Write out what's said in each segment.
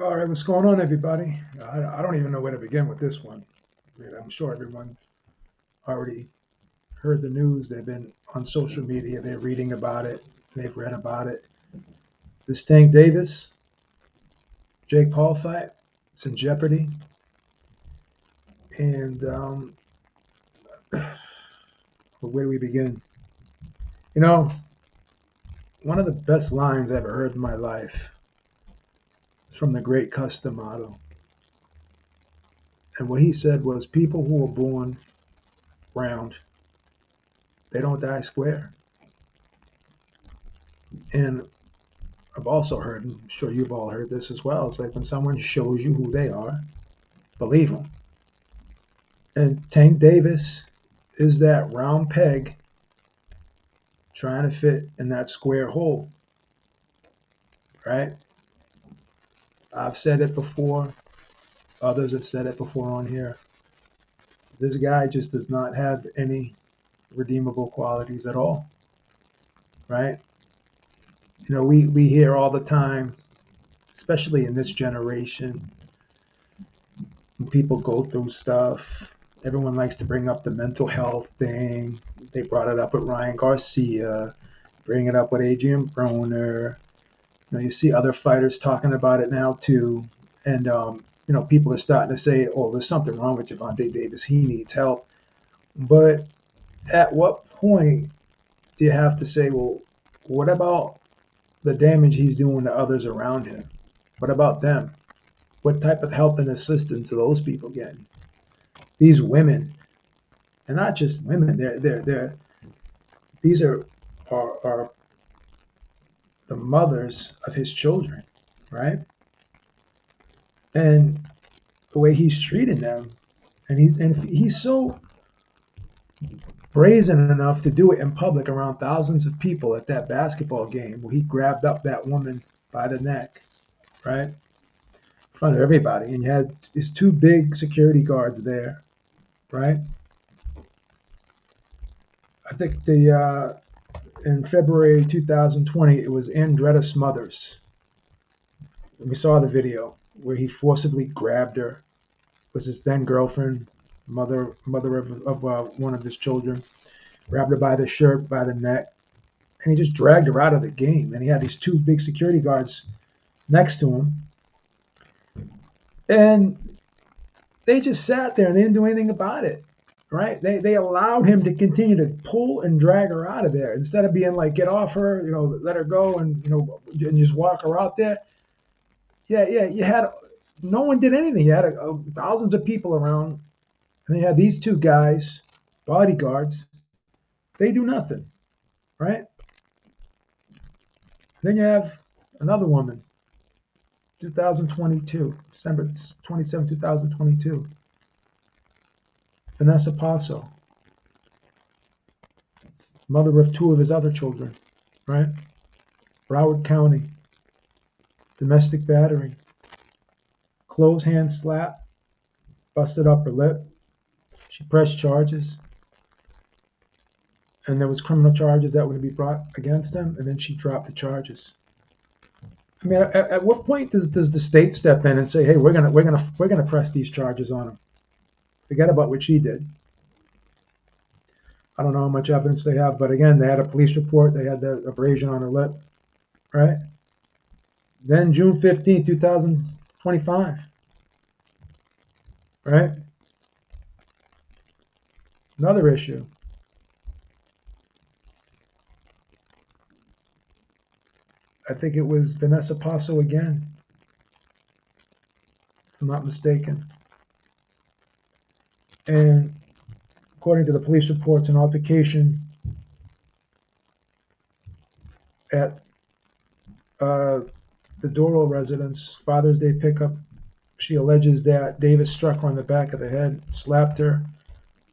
All right, what's going on, everybody? I don't even know where to begin with this one. I mean, I'm sure everyone already heard the news. They've been on social media. They're reading about it. They've read about it. This Tank Davis, Jake Paul fight. It's in Jeopardy. And where do we begin? You know, one of the best lines I ever heard in my life is from the great Customato. And what he said was, people who are born round, they don't die square. And I've also heard, and I'm sure you've all heard this as well. It's like when someone shows you who they are, believe them. And Tank Davis is that round peg trying to fit in that square hole, right? I've said it before. Others have said it before on here. This guy just does not have any redeemable qualities at all, right? You know, we hear all the time, especially in this generation, when people go through stuff. Everyone likes to bring up the mental health thing. They brought it up with Ryan Garcia, bring it up with Adrian Broner. You know, you see other fighters talking about it now too, and you know, people are starting to say, "Oh, there's something wrong with Gervonta Davis. He needs help." But at what point do you have to say, "Well, what about the damage he's doing to others around him? What about them? What type of help and assistance are those people getting?" These women, and not just women, they're these are the mothers of his children, right? And the way he's treating them, and he's so brazen enough to do it in public around thousands of people at that basketball game where he grabbed up that woman by the neck, right, in front of everybody, and you had his two big security guards there, right? I think the in February 2020 it was Andretta Smothers. We saw the video where he forcibly grabbed her. It was his then girlfriend, mother of one of his children, grabbed her by the shirt, by the neck, and he just dragged her out of the game. And he had these two big security guards next to him, and they just sat there and they didn't do anything about it. Right? They allowed him to continue to pull and drag her out of there instead of being like, get off her, you know, let her go, and and just walk her out there. Yeah, yeah. You had no one did anything. You had thousands of people around, and you had these two guys, bodyguards. They do nothing, right? Then you have another woman, 2022, December 27, 2022, Vanessa Passo, mother of two of his other children, right? Broward County, domestic battery, closed hand slap, busted upper lip. She pressed charges, and there was criminal charges that would be brought against him, and then she dropped the charges. I mean, at what point does the state step in and say, "Hey, we're gonna press these charges on him"? Forget about what she did. I don't know how much evidence they have, but again, they had a police report. They had the abrasion on her lip, right? Then June 15th, 2025, right? Another issue. I think it was Vanessa Passo again, if I'm not mistaken. And according to the police reports, an altercation at the Doral residence, Father's Day pickup. She alleges that Davis struck her on the back of the head, slapped her,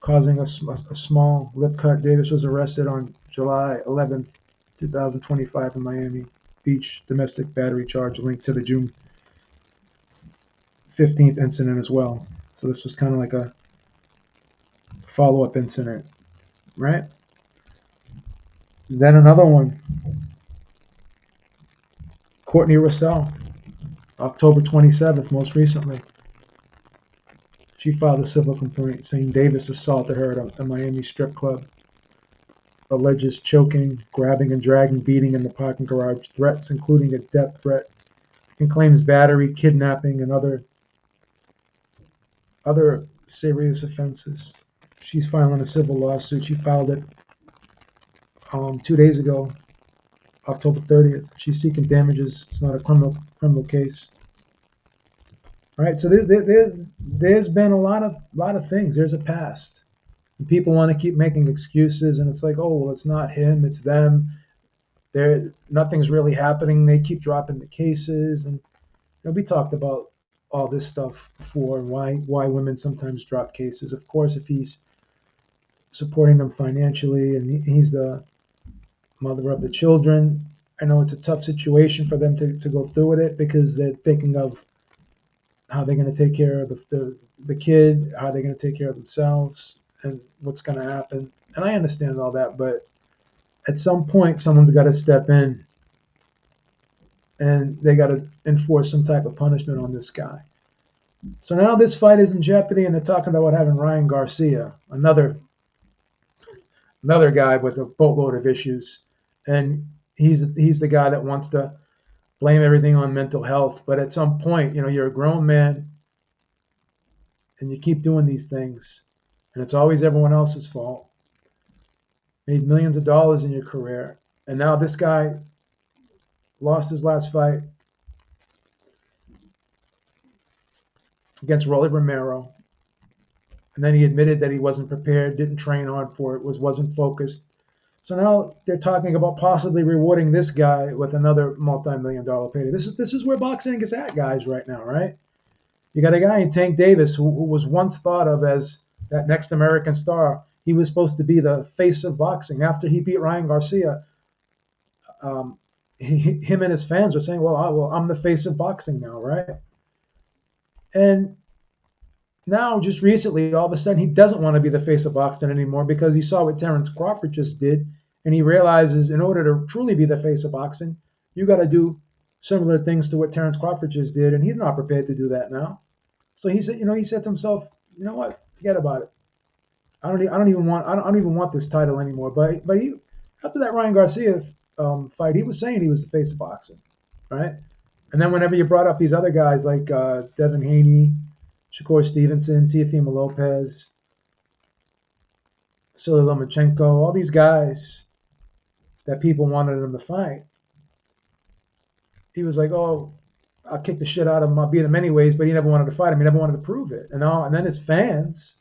causing a small lip cut. Davis was arrested on July 11th, 2025 in Miami Beach, domestic battery charge linked to the June 15th incident as well. So this was kind of like a follow-up incident, right? Then another one, Courtney Russell, October 27th, most recently, she filed a civil complaint saying Davis assaulted her at a Miami strip club, alleges choking, grabbing and dragging, beating in the parking garage, threats including a death threat, and claims battery, kidnapping, and other serious offenses. She's filing a civil lawsuit. She filed it 2 days ago, October 30th. She's seeking damages. It's not a criminal case. All right, so there's been a lot of things. There's a past. And people want to keep making excuses, and it's like, oh well, it's not him, it's them. Nothing's really happening. They keep dropping the cases, and we talked about all this stuff before. Why women sometimes drop cases. Of course, if he's supporting them financially and he's the mother of the children, I know it's a tough situation for them to go through with it because they're thinking of how they're going to take care of the kid, how they're going to take care of themselves, and what's going to happen. And I understand all that, but at some point, someone's got to step in and they got to enforce some type of punishment on this guy. So now this fight is in jeopardy, and they're talking about having Ryan Garcia, another guy with a boatload of issues, and he's the guy that wants to blame everything on mental health. But at some point, you're a grown man, and you keep doing these things, and it's always everyone else's fault. Made millions of dollars in your career, and now this guy lost his last fight against Rolly Romero, and then he admitted that he wasn't prepared, didn't train hard for it, wasn't focused. So now they're talking about possibly rewarding this guy with another multi-million-dollar payday. This is where boxing is at, guys, right now, right? You got a guy in Tank Davis who was once thought of as that next American star. He was supposed to be the face of boxing. After he beat Ryan Garcia, him and his fans were saying, well, I'm the face of boxing now, right? And now, just recently, all of a sudden, he doesn't want to be the face of boxing anymore because he saw what Terrence Crawford just did, and he realizes in order to truly be the face of boxing, you got to do similar things to what Terrence Crawford just did, and he's not prepared to do that now. So he said to himself, you know what, forget about it. I don't even want this title anymore. But after that Ryan Garcia fight, he was saying he was the face of boxing, right? And then whenever you brought up these other guys like Devin Haney, Shakur Stevenson, Teofimo Lopez, Vasily Lomachenko, all these guys that people wanted him to fight, he was like, oh, I'll kick the shit out of him, I'll beat him anyways, but he never wanted to fight him. He never wanted to prove it. And then his fans,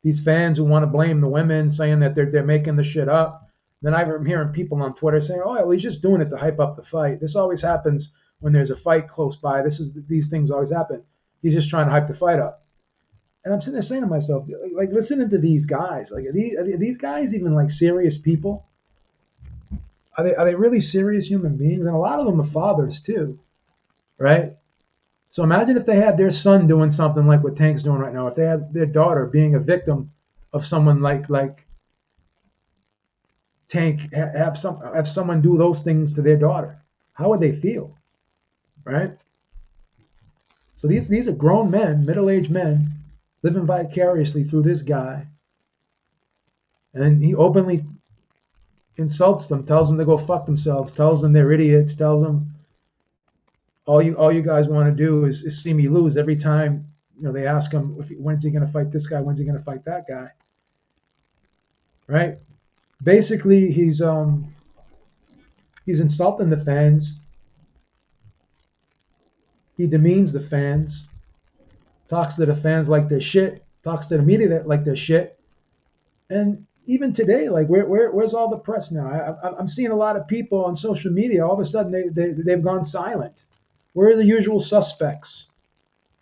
these fans who want to blame the women, saying that they're making the shit up. Then I'm hearing people on Twitter saying, oh, well, he's just doing it to hype up the fight. This always happens when there's a fight close by. These things always happen. He's just trying to hype the fight up. And I'm sitting there saying to myself, like, listening to these guys, like, are these guys even like serious people? Are they really serious human beings? And a lot of them are fathers too, right? So imagine if they had their son doing something like what Tank's doing right now. If they had their daughter being a victim of someone like Tank, have someone do those things to their daughter, how would they feel, right? So these are grown men, middle-aged men, living vicariously through this guy, and he openly insults them, tells them to go fuck themselves, tells them they're idiots, tells them all you guys want to do is see me lose every time. They ask him when's he going to fight this guy, when's he going to fight that guy, right? Basically, he's insulting the fans. He demeans the fans, talks to the fans like they're shit, talks to the media like they're shit. And even today, like where's all the press now? I'm seeing a lot of people on social media. All of a sudden, they've gone silent. Where are the usual suspects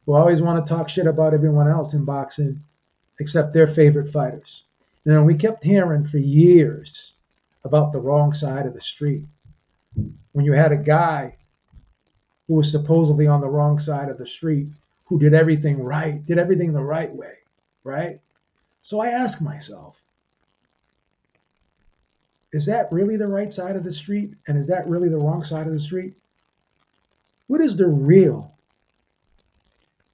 who always want to talk shit about everyone else in boxing except their favorite fighters? We kept hearing for years about the wrong side of the street. When you had a guy who was supposedly on the wrong side of the street, who did everything right, did everything the right way, right? So I ask myself, is that really the right side of the street? And is that really the wrong side of the street? What is the real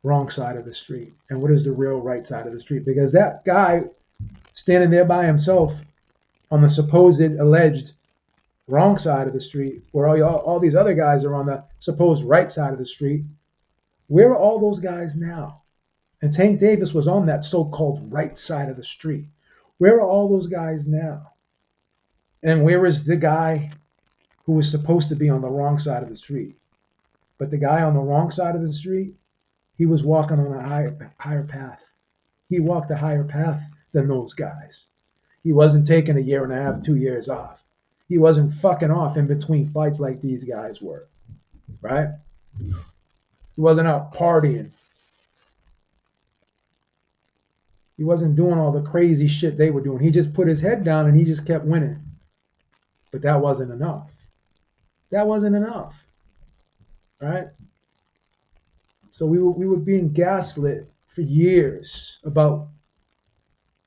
wrong side of the street? And what is the real right side of the street? Because that guy standing there by himself on the supposed alleged wrong side of the street, where all these other guys are on the supposed right side of the street, where are all those guys now? And Tank Davis was on that so-called right side of the street. Where are all those guys now? And where is the guy who was supposed to be on the wrong side of the street? But the guy on the wrong side of the street, he was walking on a higher path. He walked a higher path than those guys. He wasn't taking a year and a half, 2 years off. He wasn't fucking off in between fights like these guys were, right? He wasn't out partying. He wasn't doing all the crazy shit they were doing. He just put his head down and he just kept winning. But that wasn't enough. That wasn't enough, right? So we were being gaslit for years about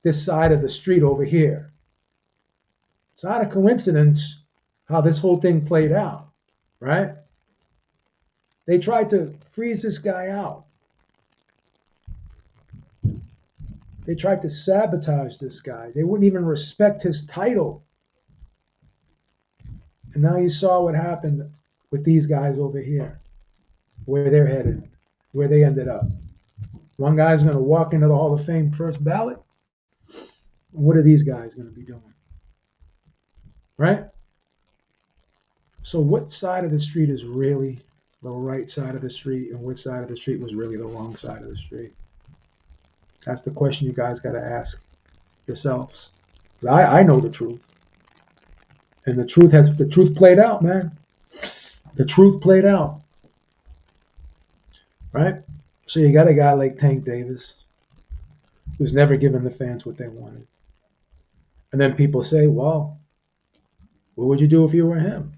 this side of the street over here. It's not a coincidence how this whole thing played out, right? They tried to freeze this guy out. They tried to sabotage this guy. They wouldn't even respect his title. And now you saw what happened with these guys over here, where they're headed, where they ended up. One guy's going to walk into the Hall of Fame first ballot. What are these guys going to be doing? Right? So what side of the street is really the right side of the street, and which side of the street was really the wrong side of the street? That's the question you guys got to ask yourselves. 'Cause I know the truth. And the truth played out, man. The truth played out. Right? So you got a guy like Tank Davis who's never given the fans what they wanted. And then people say, well, what would you do if you were him?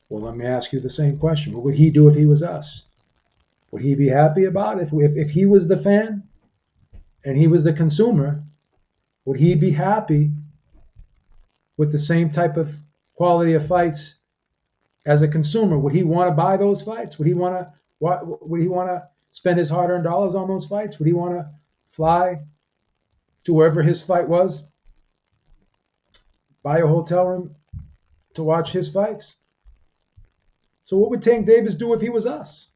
Well, let me ask you the same question. What would he do if he was us? Would he be happy about it? If he was the fan and he was the consumer, would he be happy with the same type of quality of fights as a consumer? Would he want to buy those fights? Would he want to spend his hard-earned dollars on those fights? Would he want to fly to wherever his fight was, buy a hotel room to watch his fights? So what would Tank Davis do if he was us?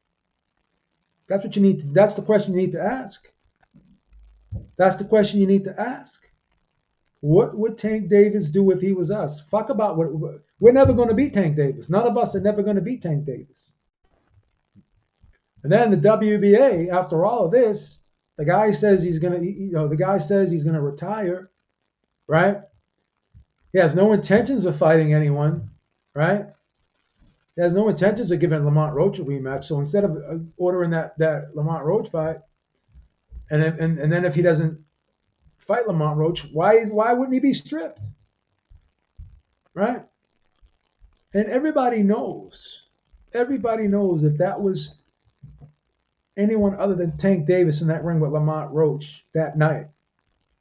That's what you need. That's the question you need to ask. That's the question you need to ask. What would Tank Davis do if he was us? Fuck about what. We're never going to beat Tank Davis. None of us are never going to beat Tank Davis. And then the WBA, after all of this, the guy says he's going to retire, right? He has no intentions of fighting anyone, right? He has no intentions of giving Lamont Roach a rematch. So instead of ordering that Lamont Roach fight, and then if he doesn't fight Lamont Roach, why wouldn't he be stripped? Right? And everybody knows if that was anyone other than Tank Davis in that ring with Lamont Roach that night,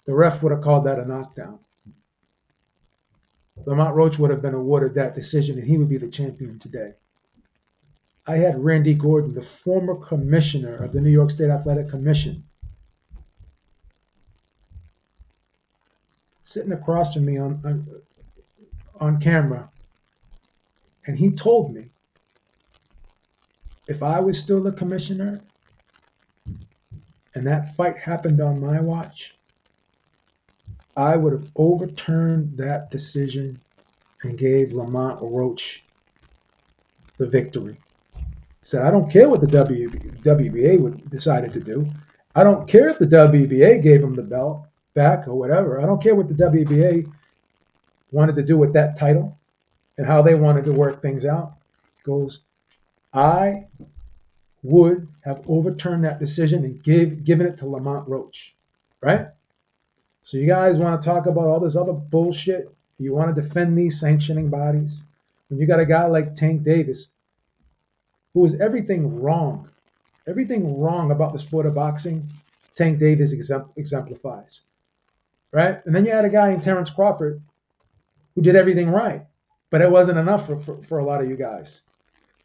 the ref would have called that a knockdown. Lamont Roach would have been awarded that decision and he would be the champion today. I had Randy Gordon, the former commissioner of the New York State Athletic Commission, sitting across from me on camera, and he told me if I was still the commissioner and that fight happened on my watch, I would have overturned that decision and gave Lamont Roach the victory. He said, I don't care what the WBA decided to do. I don't care if the WBA gave him the belt back or whatever. I don't care what the WBA wanted to do with that title and how they wanted to work things out. He goes, I would have overturned that decision and given it to Lamont Roach, right? So you guys want to talk about all this other bullshit? You want to defend these sanctioning bodies? When you got a guy like Tank Davis, who is everything wrong about the sport of boxing, Tank Davis exemplifies, right? And then you had a guy in Terrence Crawford who did everything right, but it wasn't enough for a lot of you guys.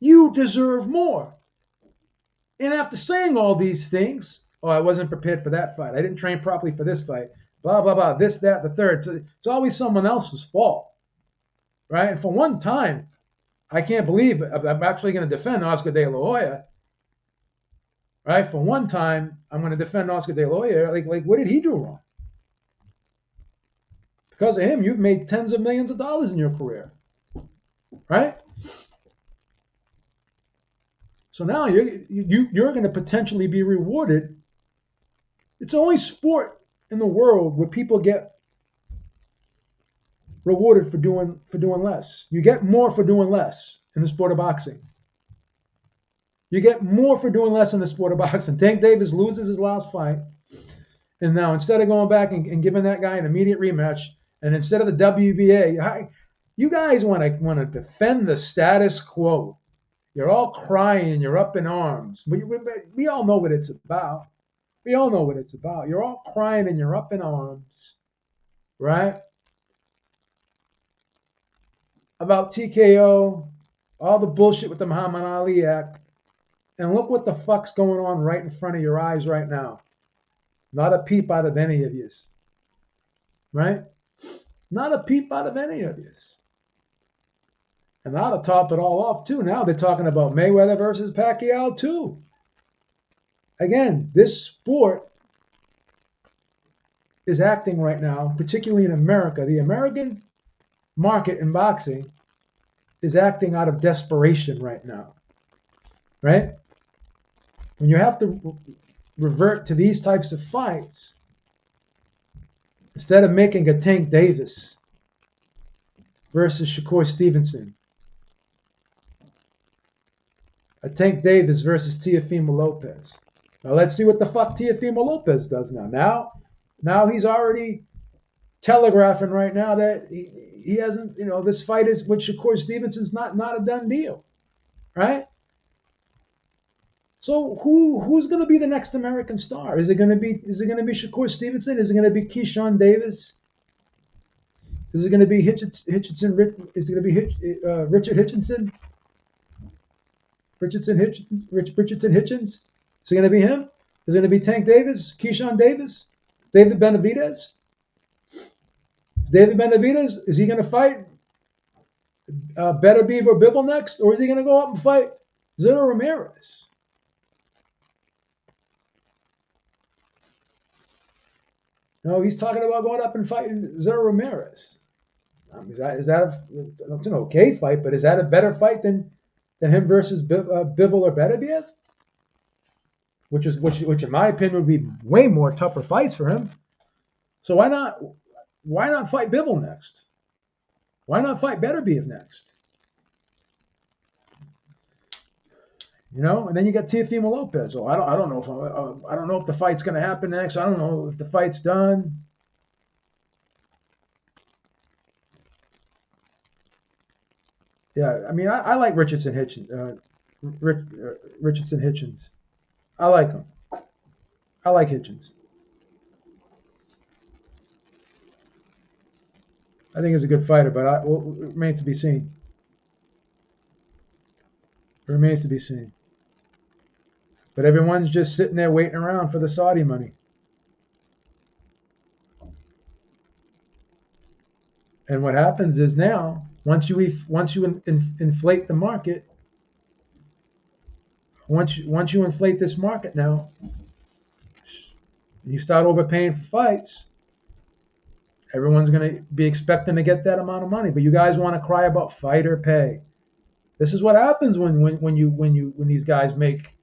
You deserve more. And after saying all these things, oh, I wasn't prepared for that fight. I didn't train properly for this fight. Blah, blah, blah, this, that, the third. So it's always someone else's fault, right? And for one time, I can't believe I'm actually going to defend Oscar De La Hoya, right? For one time, I'm going to defend Oscar De La Hoya. Like, what did he do wrong? Because of him, you've made tens of millions of dollars in your career, right? So now you're going to potentially be rewarded. It's the only sport in the world where people get rewarded for doing less. You get more for doing less in the sport of boxing. You get more for doing less in the sport of boxing. Tank Davis loses his last fight, and now instead of going back and giving that guy an immediate rematch, and instead of the WBA, you guys want to defend the status quo. You're all crying. You're up in arms. We all know what it's about. We all know what it's about. You're all crying and you're up in arms, right? About TKO, all the bullshit with the Muhammad Ali Act. And look what the fuck's going on right in front of your eyes right now. Not a peep out of any of you, right? Not a peep out of any of you. And now to top it all off, too, now they're talking about Mayweather versus Pacquiao, too. Again, this sport is acting right now, particularly in America. The American market in boxing is acting out of desperation right now, right? When you have to revert to these types of fights, instead of making a Tank Davis versus Shakur Stevenson, a Tank Davis versus Teofimo Lopez. Now let's see what the fuck Teofimo Lopez does now. Now he's already telegraphing right now that he hasn't, this fight is with Shakur Stevenson's not a done deal, right? So who's going to be the next American star? Is it going to be Shakur Stevenson? Is it going to be Keyshawn Davis? Is it going to be Hitchinson? Is it going to be Richard Hitchinson? Richardson Hitchens? Is it going to be him? Is it going to be Tank Davis? Keyshawn Davis? David Benavidez? David Benavidez, is he going to fight Better Beaver Bivol next? Or is he going to go up and fight Zero Ramirez? No, he's talking about going up and fighting Zero Ramirez. Is that it's an okay fight, but is that a better fight than him versus Bivol or Beterbiev? Which in my opinion would be way more tougher fights for him. So why not fight Bivol next? Why not fight Beterbiev next? And then you got Teofimo Lopez. Oh, I don't know if the fight's going to happen next. I don't know if the fight's done. Yeah, I mean, I like Richardson Hitchens. Richardson Hitchens. I like him. I like Hitchens. I think he's a good fighter, but it remains to be seen. It remains to be seen. But everyone's just sitting there waiting around for the Saudi money. And what happens is now, once you inflate the market, once you inflate this market now, and you start overpaying for fights, everyone's going to be expecting to get that amount of money. But you guys want to cry about fighter pay. This is what happens when these guys make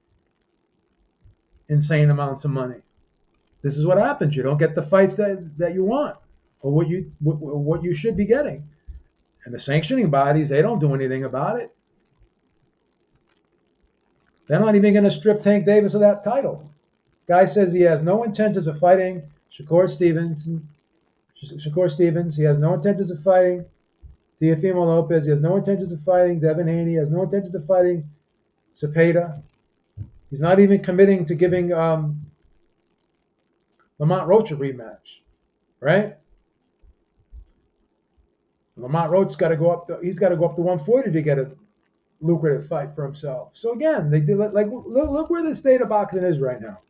insane amounts of money. This is what happens. You don't get the fights that you want or what you should be getting. And the sanctioning bodies, they don't do anything about it. They're not even going to strip Tank Davis of that title. Guy says he has no intentions of fighting Shakur Stevens. He has no intentions of fighting Teofimo Lopez. He has no intentions of fighting Devin Haney. He has no intentions of fighting Cepeda. He's not even committing to giving Lamont Roach a rematch, right? Lamont Roach's got to go up. He's got to go up to 140 to get lucrative fight for himself. So again, they did like look where the state of boxing is right now.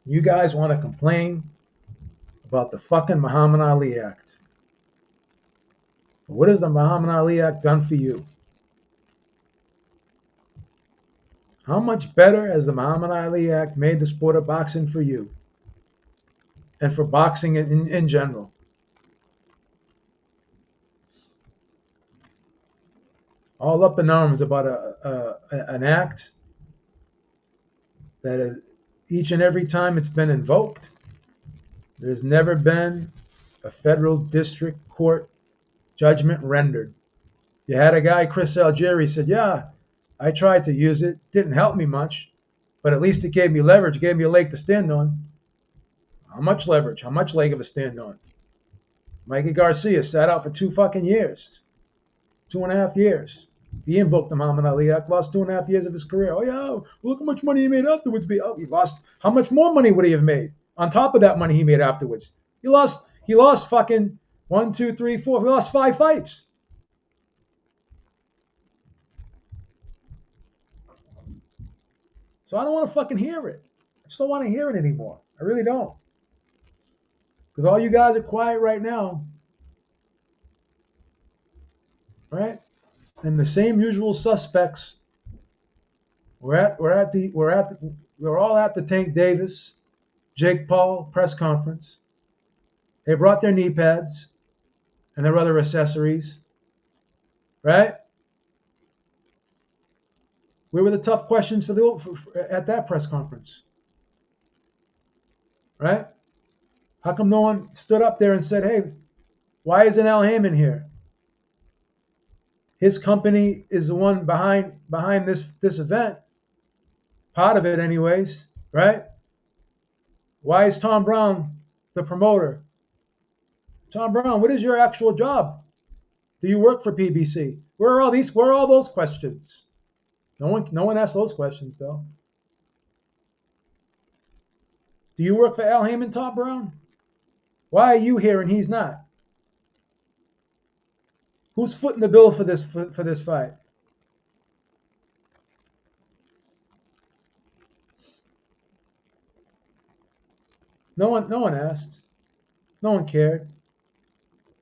You guys want to complain about the fucking Muhammad Ali Act. What has the Muhammad Ali Act done for you? How much better has the Muhammad Ali Act made the sport of boxing for you and for boxing in general? All up in arms about an act that is, each and every time it's been invoked, there's never been a federal district court judgment rendered. You had a guy, Chris Algieri, said, yeah, I tried to use it. Didn't help me much, but at least it gave me leverage, gave me a leg to stand on. How much leverage? How much leg of a stand on? Mikey Garcia sat out for 2 fucking years, 2.5 years. He invoked the Muhammad Ali Act, lost 2.5 years of his career. Oh, yeah, look how much money he made afterwards. Oh, he lost. How much more money would he have made on top of that money he made afterwards? He lost fucking 1, 2, 3, 4. He lost 5 fights. So I don't want to fucking hear it. I just don't want to hear it anymore. I really don't. Because all you guys are quiet right now, right? And the same usual suspects. We're all at the Tank Davis, Jake Paul press conference. They brought their knee pads and their other accessories, right? Where were the tough questions at that press conference, right? How come no one stood up there and said, "Hey, why isn't Al Heyman here? His company is the one behind this event, part of it, anyways, right? Why is Tom Brown the promoter? Tom Brown, what is your actual job? Do you work for PBC? Where are all those questions? No one asked those questions though. Do you work for Al Heyman, Tom Brown? Why are you here and he's not? Who's footing the bill for this fight? No one asked. No one cared.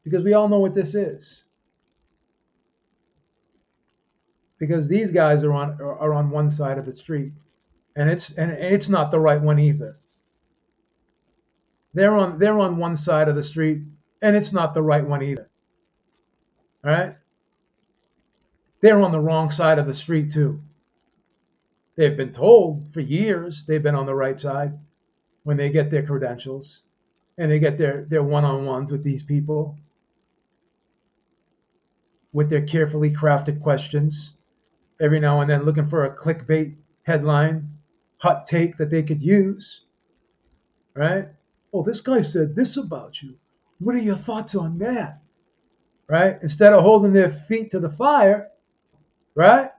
Because we all know what this is. Because these guys are on one side of the street, and it's not the right one either. They're on one side of the street, and it's not the right one either. All right? They're on the wrong side of the street too. They've been told for years they've been on the right side when they get their credentials and they get their one-on-ones with these people with their carefully crafted questions, every now and then looking for a clickbait headline, hot take that they could use, right? Oh, this guy said this about you. What are your thoughts on that? Right? Instead of holding their feet to the fire, right?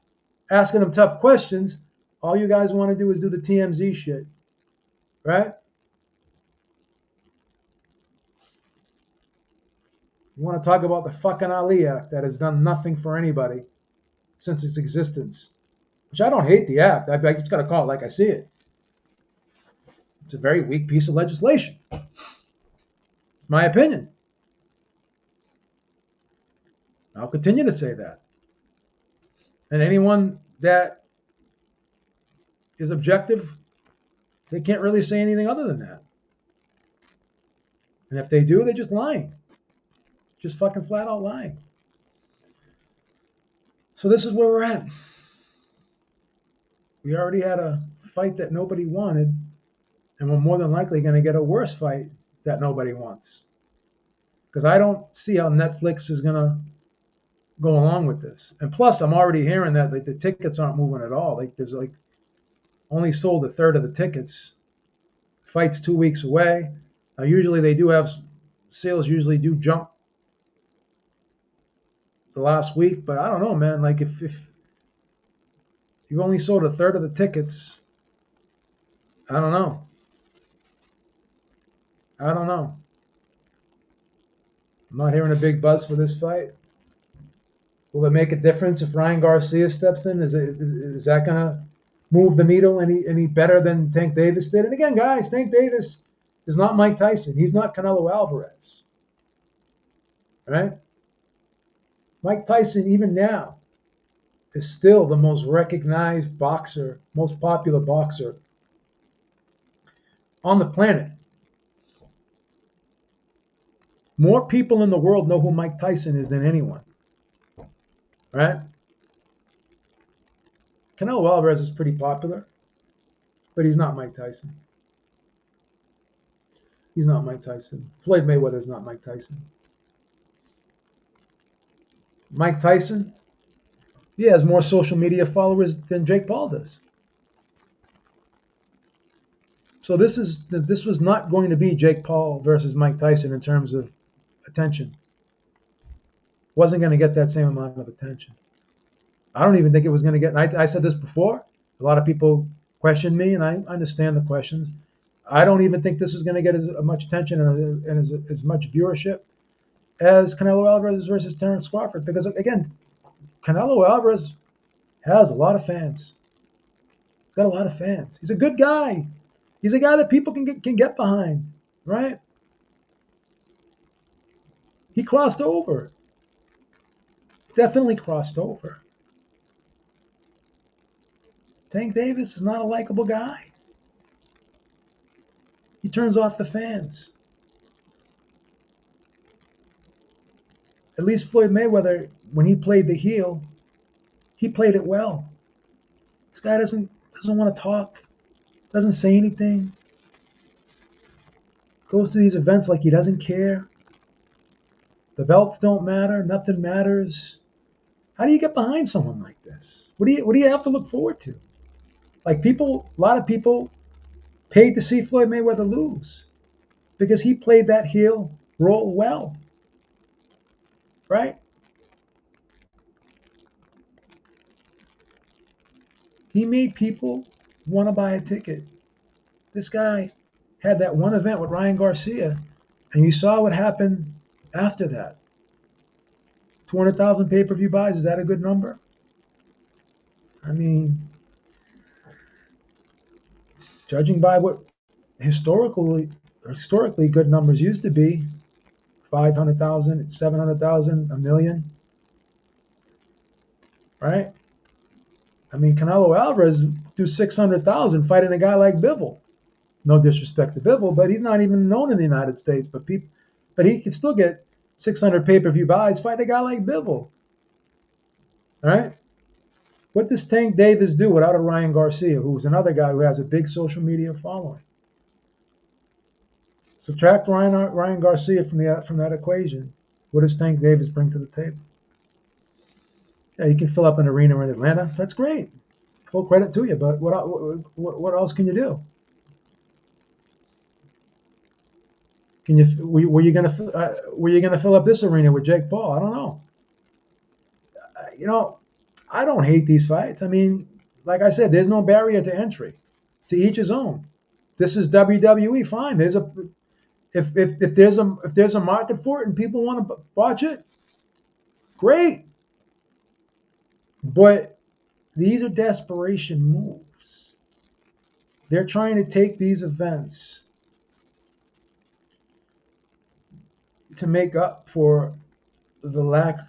Asking them tough questions, all you guys want to do is do the TMZ shit, right? You want to talk about the fucking Ali Act that has done nothing for anybody since its existence, which I don't hate the act. I just got to call it like I see it. It's a very weak piece of legislation. It's my opinion. I'll continue to say that. And anyone that is objective, they can't really say anything other than that. And if they do, they're just lying. Just fucking flat out lying. So this is where we're at. We already had a fight that nobody wanted, and we're more than likely going to get a worse fight that nobody wants. Because I don't see how Netflix is going to go along with this. And plus, I'm already hearing that the tickets aren't moving at all. There's only sold a third of the tickets. Fight's 2 weeks away. Now, usually they do have sales. Usually do jump the last week, but I don't know, man. If you've only sold a third of the tickets, I don't know. I'm not hearing a big buzz for this fight. Will it make a difference if Ryan Garcia steps in? Is that going to move the needle any better than Tank Davis did? And again, guys, Tank Davis is not Mike Tyson. He's not Canelo Alvarez. Right? Mike Tyson, even now, is still the most recognized boxer, most popular boxer on the planet. More people in the world know who Mike Tyson is than anyone. Right? Canelo Alvarez is pretty popular, but he's not Mike Tyson. He's not Mike Tyson. Floyd Mayweather is not Mike Tyson. Mike Tyson, he has more social media followers than Jake Paul does. So this was not going to be Jake Paul versus Mike Tyson in terms of attention. Wasn't going to get that same amount of attention. I don't even think it was going to get. I said this before. A lot of people questioned me, and I understand the questions. I don't even think this is going to get as much attention and as much viewership as Canelo Alvarez versus Terence Crawford, because again, Canelo Alvarez has a lot of fans. He's got a lot of fans. He's a good guy. He's a guy that people can get behind, right? He crossed over. Definitely crossed over. Tank Davis is not a likable guy. He turns off the fans. At least Floyd Mayweather, when he played the heel, he played it well. This guy doesn't want to talk, doesn't say anything, goes to these events like he doesn't care. The belts don't matter, nothing matters. How do you get behind someone like this? What do you have to look forward to? Like a lot of people paid to see Floyd Mayweather lose because he played that heel role well, right? He made people want to buy a ticket. This guy had that one event with Ryan Garcia, and you saw what happened after that. 200,000 pay-per-view buys, is that a good number? I mean, judging by what historically good numbers used to be, 500,000, 700,000, a million, right? I mean, Canelo Alvarez do 600,000 fighting a guy like Bivol. No disrespect to Bivol, but he's not even known in the United States. But he could still get 600 pay-per-view buys fighting a guy like Bivol, right? What does Tank Davis do without a Ryan Garcia, who's another guy who has a big social media following? Subtract Ryan Garcia from that equation. What does Tank Davis bring to the table? Yeah, you can fill up an arena in Atlanta. That's great. Full credit to you. But what else can you do? Can you were you gonna fill up this arena with Jake Paul? I don't know. I don't hate these fights. I mean, like I said, there's no barrier to entry. To each his own. This is WWE. Fine. If there's a market for it and people want to watch it, great. But these are desperation moves. They're trying to take these events to make up for the lack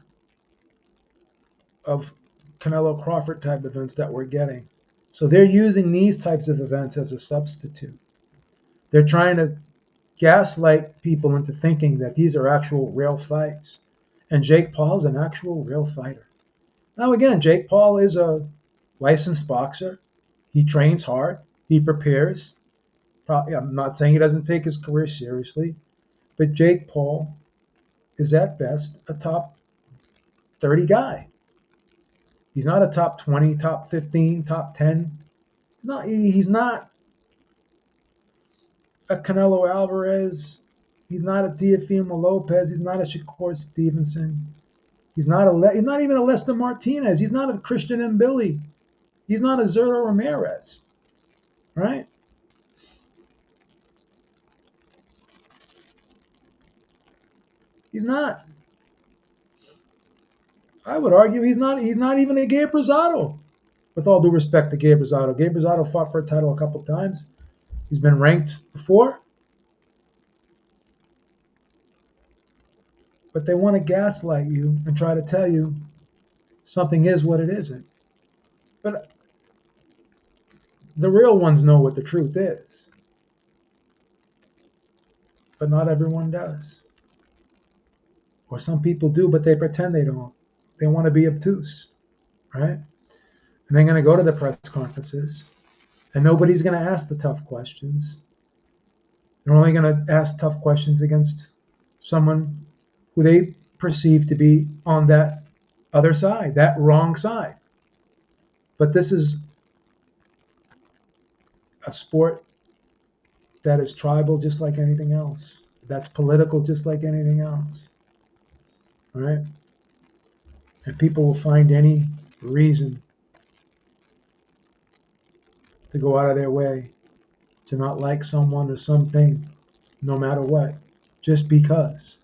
of Canelo Crawford type events that we're getting. So they're using these types of events as a substitute. They're trying to gaslight people into thinking that these are actual real fights. And Jake Paul's an actual real fighter. Now again, Jake Paul is a licensed boxer. He trains hard. He prepares. I'm not saying he doesn't take his career seriously, but Jake Paul is at best a top 30 guy. He's not a top 20, top 15, top 10. He's not a Canelo Alvarez. He's not a Teofimo Lopez. He's not a Shakur Stevenson. He's not even a Lester Martinez. He's not a Christian Mbili. He's not a Zurdo Ramirez. Right? He's not. I would argue he's not even a Gabe Rosado. With all due respect to Gabe Rosado. Gabe Rosado fought for a title a couple times. He's been ranked before. But they want to gaslight you and try to tell you something is what it isn't. But the real ones know what the truth is. But not everyone does. Or some people do, but they pretend they don't. They want to be obtuse, right? And they're going to go to the press conferences, and nobody's going to ask the tough questions. They're only going to ask tough questions against someone who they perceive to be on that other side, that wrong side. But this is a sport that is tribal just like anything else. That's political just like anything else. All right? And people will find any reason to go out of their way to not like someone or something, no matter what, just because.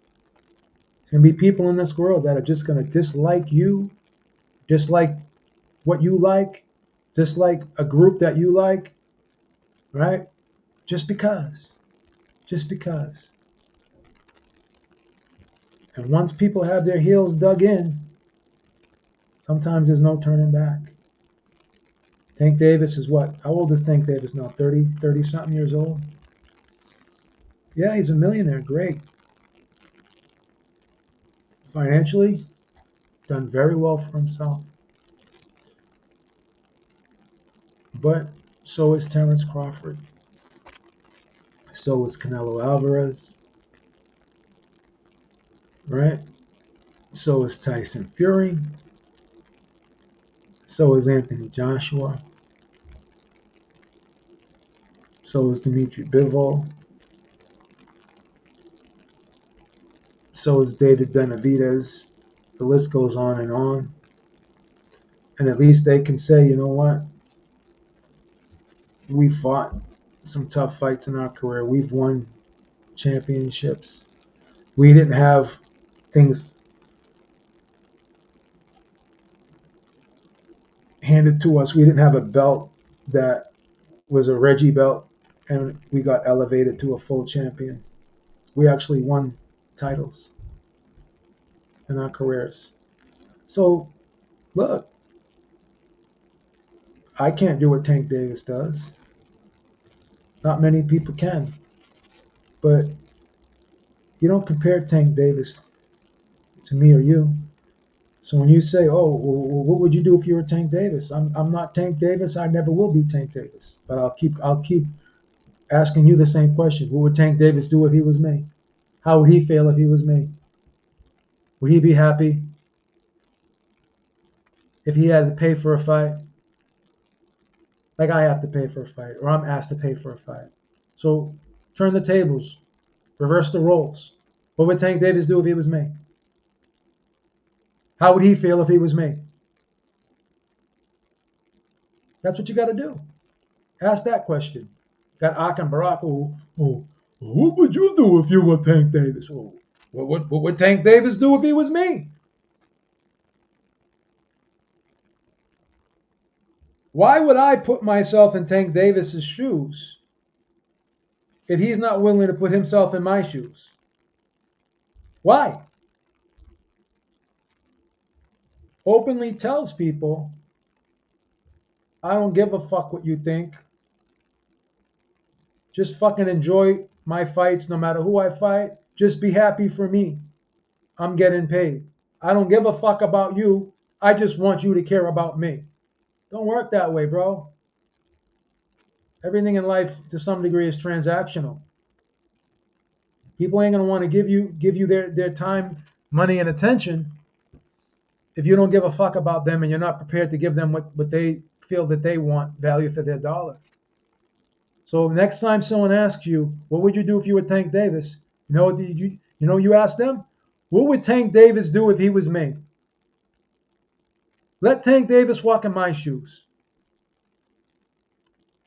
There's going to be people in this world that are just going to dislike you, dislike what you like, dislike a group that you like, right? Just because. Just because. And once people have their heels dug in, sometimes there's no turning back. Tank Davis is what? How old is Tank Davis now? 30 something years old? Yeah, he's a millionaire. Great. Financially, done very well for himself. But so is Terrence Crawford. So is Canelo Alvarez. Right? So is Tyson Fury. So is Anthony Joshua. So is Dimitri Bivol. So is David Benavidez. The list goes on and on. And at least they can say, you know what? We fought some tough fights in our career. We've won championships. We didn't have things handed to us. We didn't have a belt that was a Reggie belt and we got elevated to a full champion. We actually won titles in our careers. So, look, I can't do what Tank Davis does. Not many people can. But you don't compare Tank Davis to me or you. So when you say, "Oh, well, what would you do if you were Tank Davis?" I'm not Tank Davis. I never will be Tank Davis. But I'll keep asking you the same question. What would Tank Davis do if he was me? How would he feel if he was me? Would he be happy if he had to pay for a fight? Like I have to pay for a fight, or I'm asked to pay for a fight. So turn the tables, reverse the roles. What would Tank Davis do if he was me? How would he feel if he was me? That's what you got to do. Ask that question. Got Ak and Barack. What would you do if you were Tank Davis? Oh, what would Tank Davis do if he was me? Why would I put myself in Tank Davis's shoes if he's not willing to put himself in my shoes? Why? Openly tells people, I don't give a fuck what you think. Just fucking enjoy my fights no matter who I fight. Just be happy for me. I'm getting paid. I don't give a fuck about you. I just want you to care about me. Don't work that way, bro. Everything in life to some degree is transactional. People ain't gonna want to give you their time, money, and attention if you don't give a fuck about them and you're not prepared to give them what they feel that they want, value for their dollar. So next time someone asks you, what would you do if you were Tank Davis? You ask them, what would Tank Davis do if he was me? Let Tank Davis walk in my shoes.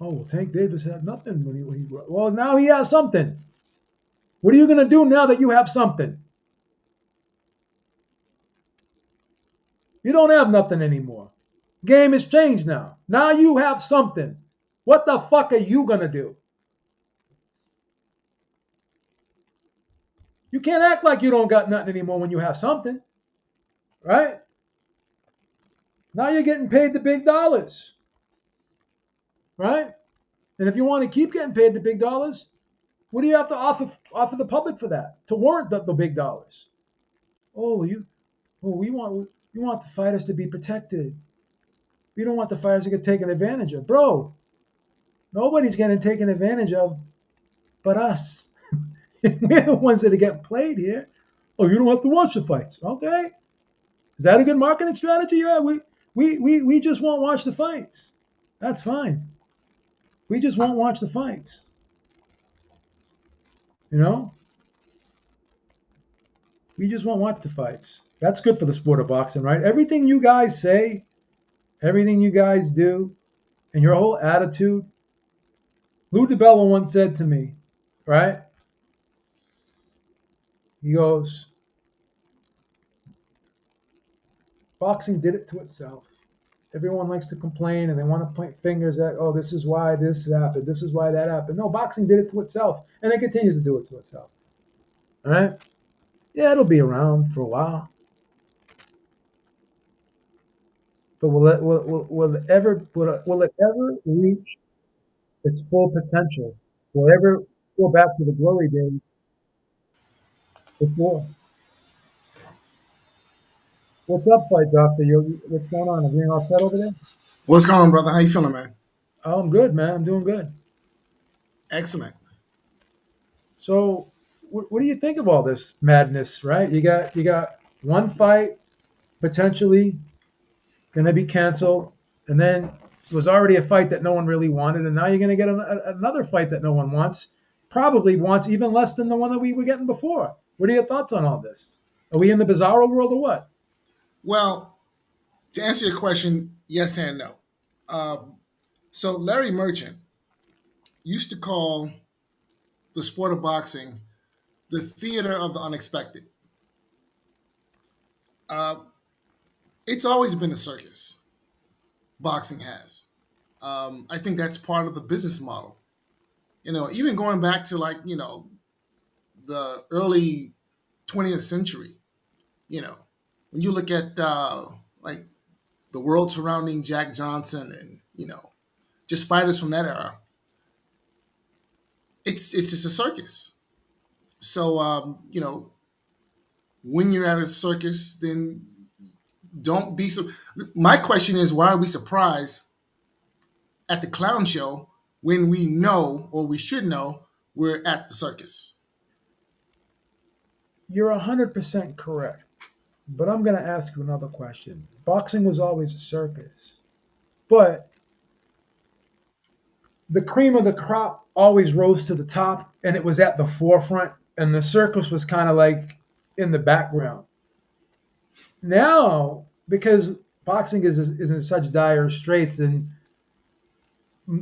Oh, well, Tank Davis had nothing when he well, now he has something. What are you going to do now that you have something? You don't have nothing anymore. Game has changed now. Now you have something. What the fuck are you gonna do? You can't act like you don't got nothing anymore when you have something, right? Now you're getting paid the big dollars, right? And if you want to keep getting paid the big dollars, what do you have to offer the public for that to warrant the big dollars? Oh, we want the fighters to be protected. We don't want the fighters to get taken advantage of, bro. Nobody's getting taken advantage of but us. We're the ones that are getting played here. Oh, you don't have to watch the fights. Okay. Is that a good marketing strategy? Yeah, we just won't watch the fights. That's fine. We just won't watch the fights. You know? We just won't watch the fights. That's good for the sport of boxing, right? Everything you guys say, everything you guys do, and your whole attitude. Lou DiBella once said to me, right? He goes, boxing did it to itself. Everyone likes to complain and they want to point fingers at, oh, this is why this happened. This is why that happened. No, boxing did it to itself, and it continues to do it to itself. All right? Yeah, it'll be around for a while. But will it ever reach its full potential? Will it ever go back to the glory days before? What's up, Fight Doctor? What's going on? Everything all set over there? What's going on, brother? How you feeling, man? Oh, I'm good, man. I'm doing good. Excellent. So, what do you think of all this madness? Right? You got one fight potentially going to be canceled, and then it was already a fight that no one really wanted, and now you're going to get another fight that no one wants, probably wants even less than the one that we were getting before. What are your thoughts on all this? Are we in the bizarro world or what? Well, to answer your question, yes and no. Um, so Larry Merchant used to call the sport of boxing the theater of the unexpected. Uh, it's always been a circus. Boxing has. I think that's part of the business model. Even going back to the early 20th century. You know, when you look at like the world surrounding Jack Johnson and just fighters from that era, it's just a circus. So when you're at a circus, then don't be so. My question is, why are we surprised at the clown show when we know, or we should know, we're at the circus? You're 100% correct. But I'm going to ask you another question. Boxing was always a circus, but the cream of the crop always rose to the top and it was at the forefront, and the circus was kind of like in the background. Now, because boxing is in such dire straits, and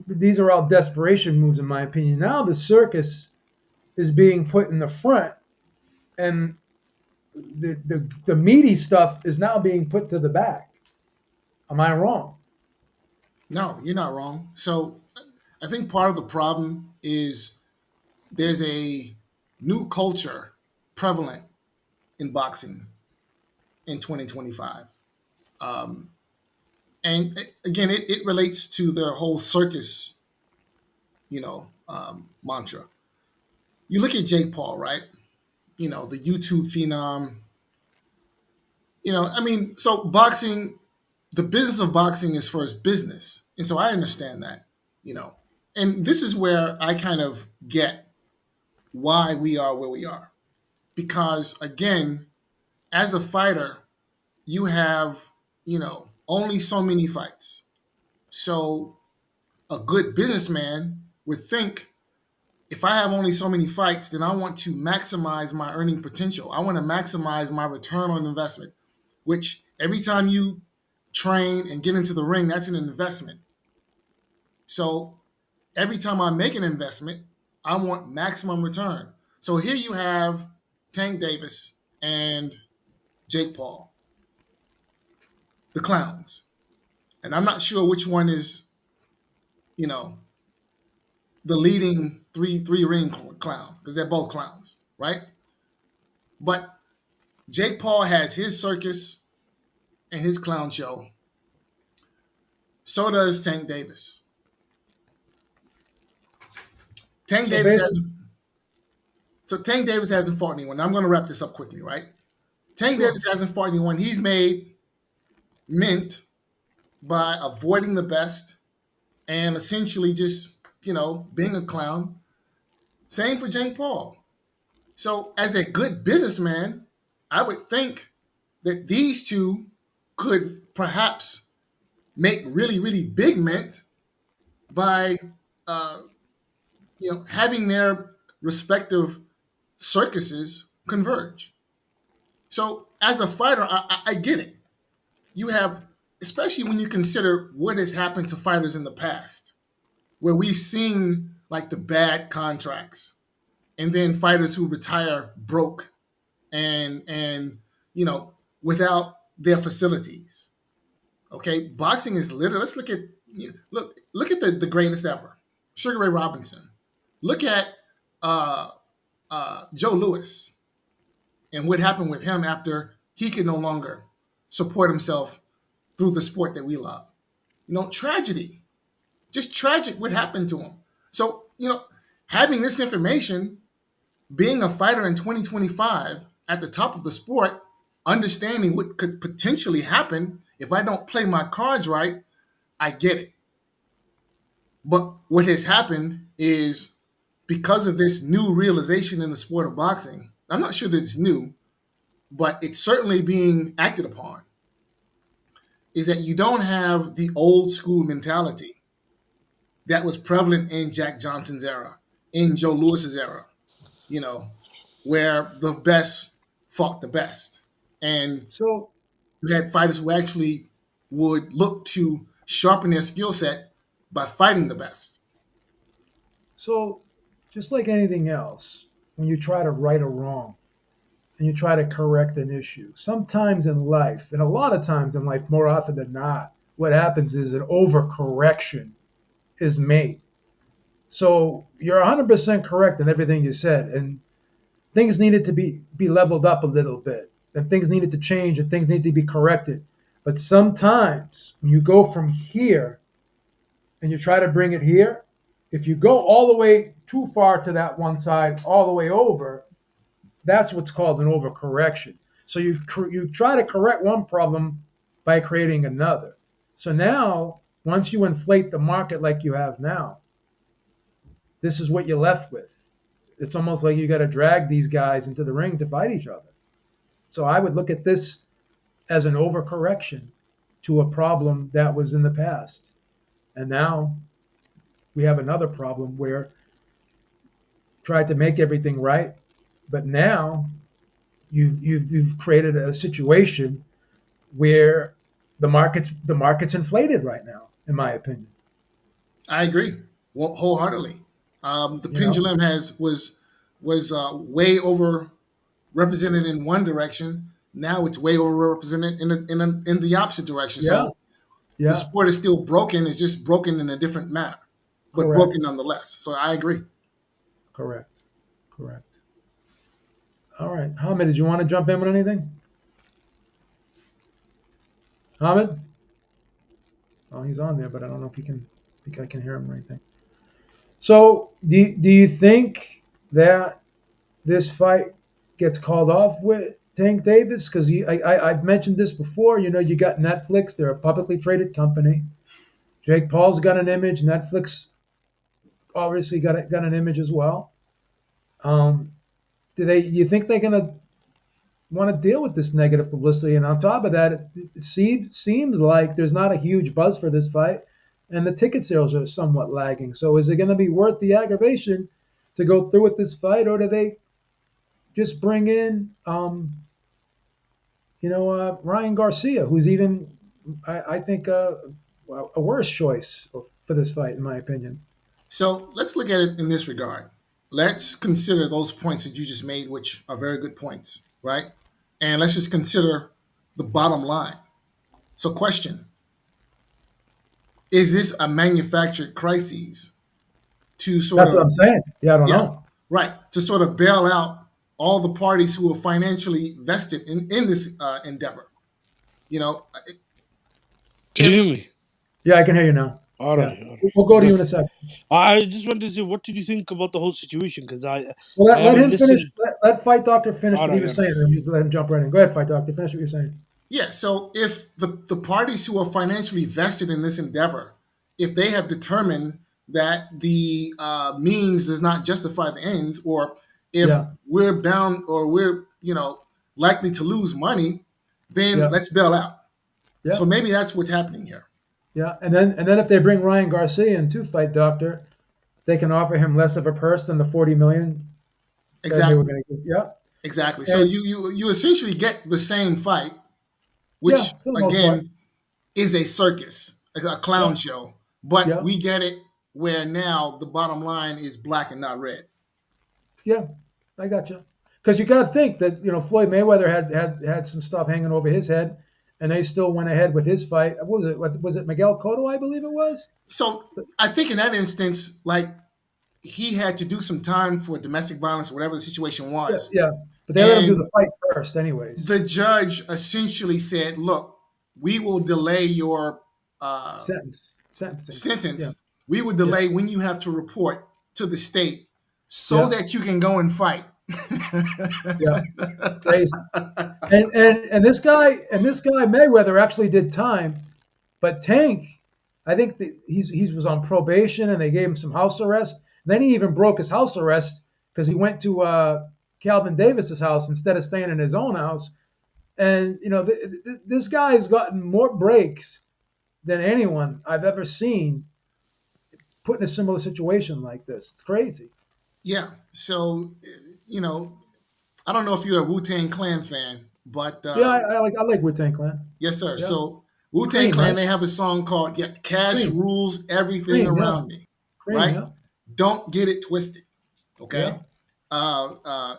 these are all desperation moves, in my opinion. Now the circus is being put in the front, and the meaty stuff is now being put to the back. Am I wrong? No, you're not wrong. So I think part of the problem is there's a new culture prevalent in boxing in 2025. Um, and again, it relates to the whole circus, mantra. You look at Jake Paul, right? The YouTube phenom. So boxing, the business of boxing is first business. And so I understand that, you know. And this is where I kind of get why we are where we are. Because again, as a fighter, you have, only so many fights. So a good businessman would think, if I have only so many fights, then I want to maximize my earning potential. I want to maximize my return on investment, which every time you train and get into the ring, that's an investment. So every time I make an investment, I want maximum return. So here you have Tank Davis and Jake Paul. the clowns, and I'm not sure which one is, you know, the leading three ring clown because they're both clowns, right? But Jake Paul has his circus and his clown show. So does Tank Davis. Tank So Davis basically, hasn't. So Tank Davis hasn't fought anyone. I'm going to wrap this up quickly, right? Tank sure. Davis hasn't fought anyone. He's made mint by avoiding the best and essentially just, being a clown. Same for Jake Paul. So, as a good businessman, I would think that these two could perhaps make really, really big mint by, uh, having their respective circuses converge. So, as a fighter, I get it. You have, especially when you consider what has happened to fighters in the past, where we've seen like the bad contracts and then fighters who retire broke and without their facilities. Okay, boxing is literally. Let's look at the greatest ever, Sugar Ray Robinson. Look at uh, Joe Louis and what happened with him after he could no longer support himself through the sport that we love. Tragedy, just tragic what happened to him. So having this information, being a fighter in 2025 at the top of the sport, understanding what could potentially happen if I don't play my cards right, I get it. But what has happened is because of this new realization in the sport of boxing, I'm not sure that it's new, but it's certainly being acted upon, is that you don't have the old school mentality that was prevalent in Jack Johnson's era, in Joe Louis's era, you know, where the best fought the best. And So you had fighters who actually would look to sharpen their skill set by fighting the best. so just like anything else, when you try to right a wrong and you try to correct an issue, sometimes in life, and a lot of times in life, more often than not, what happens is an overcorrection is made. So you're 100% correct in everything you said, and things needed to be leveled up a little bit, and things needed to change, and things need to be corrected. But sometimes when you go from here and you try to bring it here, if you go all the way too far to that one side, all the way over, that's what's called an overcorrection. So you try to correct one problem by creating another. So now, once you inflate the market like you have now, this is what you're left with. It's almost like you got to drag these guys into the ring to fight each other. So I would look at this as an overcorrection to a problem that was in the past. And now we have another problem where tried to make everything right, but now you've created a situation where the market's inflated right now, in my opinion. I agree wholeheartedly. The You know? pendulum was way over represented in one direction. Now it's way over represented in the opposite direction. Yeah, So the yeah, sport is still broken. It's just broken in a different manner, but correct, broken nonetheless. So I agree. correct, correct. All right, Hamid, did you want to jump in with anything? Hamid? Oh, he's on there, but I don't know if he can. I think I can hear him or anything. So, do you think that this fight gets called off with Tank Davis? Because I've mentioned this before. You got Netflix; they're a publicly traded company. Jake Paul's got an image. Netflix obviously got an image as well. Um, You think they're gonna want to deal with this negative publicity? And on top of that, it seems like there's not a huge buzz for this fight, and the ticket sales are somewhat lagging. So is it going to be worth the aggravation to go through with this fight, or do they just bring in, Ryan Garcia, who's even, I think, a worse choice for this fight, in my opinion. So let's look at it in this regard. Let's consider those points that you just made, which are very good points, right? And let's just consider the bottom line. So, question: is this a manufactured crisis to sort That's what of, I'm saying. Yeah, I don't yeah, know. right, to sort of bail out all the parties who are financially vested in this endeavor? You know, Can you if hear me? Yeah, I can hear you now. All Yeah, right, all right. we'll go to you in a Because second. I just wanted to say, what did you think about the whole situation? Because Well, I let haven't him finish. listened. Let Fight Doctor finish All what he right, was all right. saying, and you let him jump right in. Go ahead, Fight Doctor. Finish what you're saying. yeah, so if the parties who are financially vested in this endeavor, if they have determined that the means does not justify the ends, or if Yeah, we're bound or we're likely to lose money, then yeah, let's bail out. yeah, So maybe that's what's happening here. yeah. And then if they bring Ryan Garcia in to Fight Doctor, they can offer him less of a purse than the 40 million that they were Exactly, going to give. Yeah, exactly. So and you essentially get the same fight, yeah, which for the most part. again is a circus, a Yeah, clown show, but yeah, we get it where now the bottom line is black and not red. yeah. I got you. Because you got to think that Floyd Mayweather had some stuff hanging over his head, and they still went ahead with his fight. What was it? Was it Miguel Cotto? I believe it was. So I think in that instance, like he had to do some time for domestic violence, whatever the situation Yeah, was. yeah. But they let him do the And fight first, anyways. the judge essentially said, look, we will delay your uh, Sentencing. Yeah, sentence. We will yeah, delay when you have to report to the state so yeah, that you can go and fight. yeah. Crazy. And this guy Mayweather actually did time, but Tank, I think that he was on probation and they gave him some house arrest. Then he even broke his house arrest because he went to Calvin Davis's house instead of staying in his own house. And this guy has gotten more breaks than anyone I've ever seen put in a similar situation like this. It's crazy. Yeah. So, you know, I don't know if you're a Wu Tang Clan fan, but Yeah, I like Wu Tang Clan. yes, sir. Yeah, So Wu Tang Cream, Clan, right? they have a song called "Cash Cream, Rules Everything Cream, yeah, Around Me," Cream, right? yeah, Don't get it twisted, okay? yeah, Uh, uh,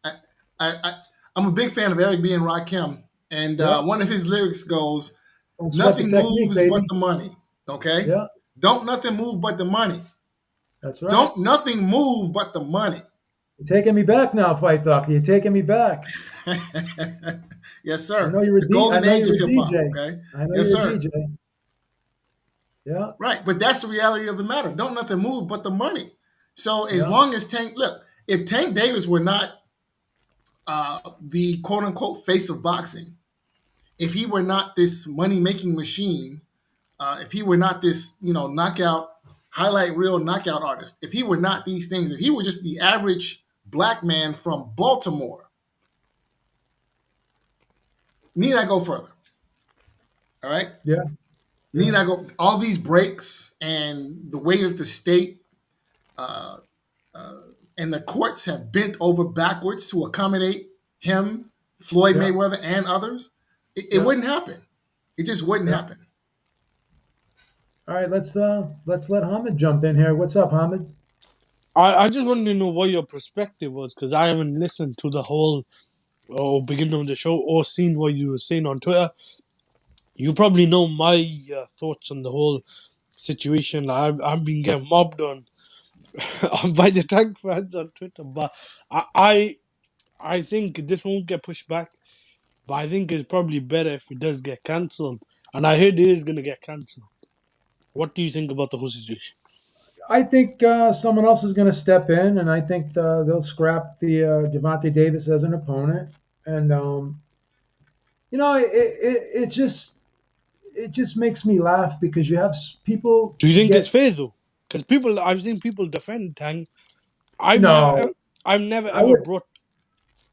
I, I, I'm a big fan of Eric B. and Rakim, and yeah. one of his lyrics goes, Don't sweat the "Nothing technique, moves but baby. the money." Okay, Yeah, don't nothing move but the money. that's right. Don't nothing move but the money. You're taking me back now, Fight Doctor. You're taking me back. Yes, I sir. know you're a The D. I golden know age you're of a hip hop. DJ. Okay. I know Yes, you're a sir. DJ. Yeah, Right. But that's the reality of the matter. Don't nothing move but the money. So as yeah, long as Tank, look, if Tank Davis were not the quote unquote face of boxing, if he were not this money making machine, if he were not this, knockout, highlight reel knockout artist, if he were not these things, if he were just the average black man from Baltimore, need I go further? All right. yeah, yeah, Need I go all these breaks and the way that the state uh, uh, and the courts have bent over backwards to accommodate him, Floyd yeah, Mayweather, and others? It yeah, wouldn't happen. It just wouldn't yeah. happen. All right, let's let Hamid jump in here. What's up, Hamid? I just wanted to know what your perspective was because I haven't listened to the whole or beginning of the show or seen what you were saying on Twitter. You probably know my thoughts on the whole situation. I've been getting mobbed on by the tank fans on Twitter, but I, I I think this won't get pushed back. But I think it's probably better if it does get cancelled. And I heard it is going to get cancelled. What do you think about the whole situation? I think someone else is going to step in, and I think they'll scrap the Gervonta Davis as an opponent. And it just makes me laugh because you have people Do you think it's get fair though? Because I've seen people defend Tang. I've never, no. I've never I ever would. brought,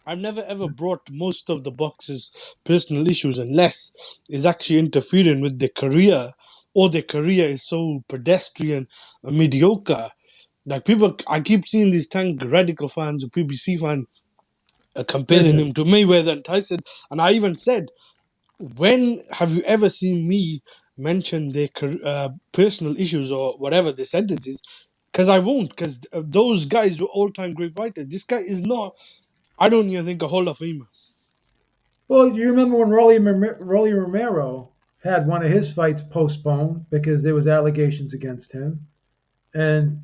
I've never ever brought most of the boxers' personal issues unless it's actually interfering with their career, or their career is so pedestrian and mediocre. Like people, I keep seeing these Tank radical fans or PBC fans comparing him Listen. to Mayweather and Tyson, and I even said, when have you ever seen me mention their personal issues or whatever the sentence is? Because I won't, because those guys were all-time great fighters. This guy is not, I don't even think, a Hall of Famer. Well, you remember when Rolly Romero? had one of his fights postponed because there was allegations against him, and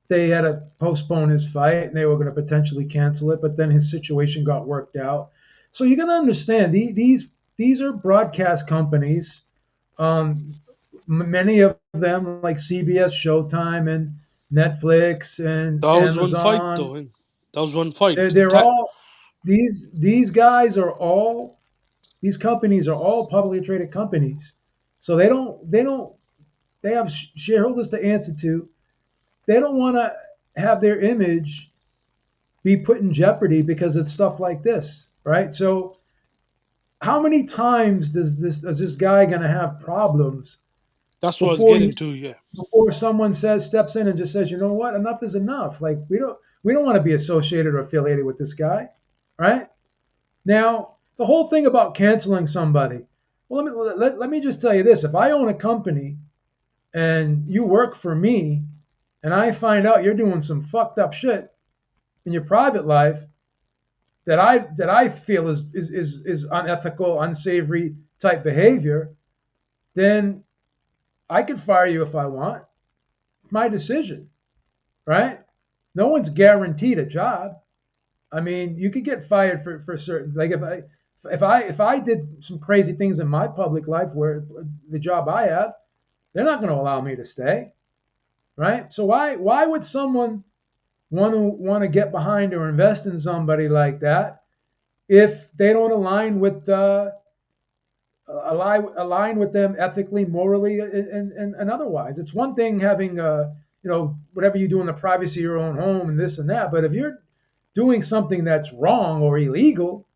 they had to postpone his fight, and they were going to potentially cancel it. But then his situation got worked out. So you're going to understand these are broadcast companies. Many of them, like CBS, Showtime, and Netflix, and That was one fight, Amazon, though. That was one fight. they're all these guys are all these companies are all publicly traded companies. So they have shareholders to answer to. They don't want to have their image be put in jeopardy because it's stuff like this, right? So how many times is this guy going to have problems That's what I was before getting to. Yeah, before someone steps in and just says, you know what, enough is enough. Like we don't want to be associated or affiliated with this guy, right? Now the whole thing about canceling somebody. Well, let me just tell you this: if I own a company and you work for me, and I find out you're doing some fucked up shit in your private life that I feel is unethical, unsavory type behavior, then I could fire you if I want. My decision, right? No one's guaranteed a job. I mean, you could get fired for certain. Like if I did some crazy things in my public life where the job I have, they're not going to allow me to stay, right? So why would someone want to get behind or invest in somebody like that if they don't align with them ethically, morally, and otherwise? It's one thing having whatever you do in the privacy of your own home and this and that, but if you're doing something that's wrong or illegal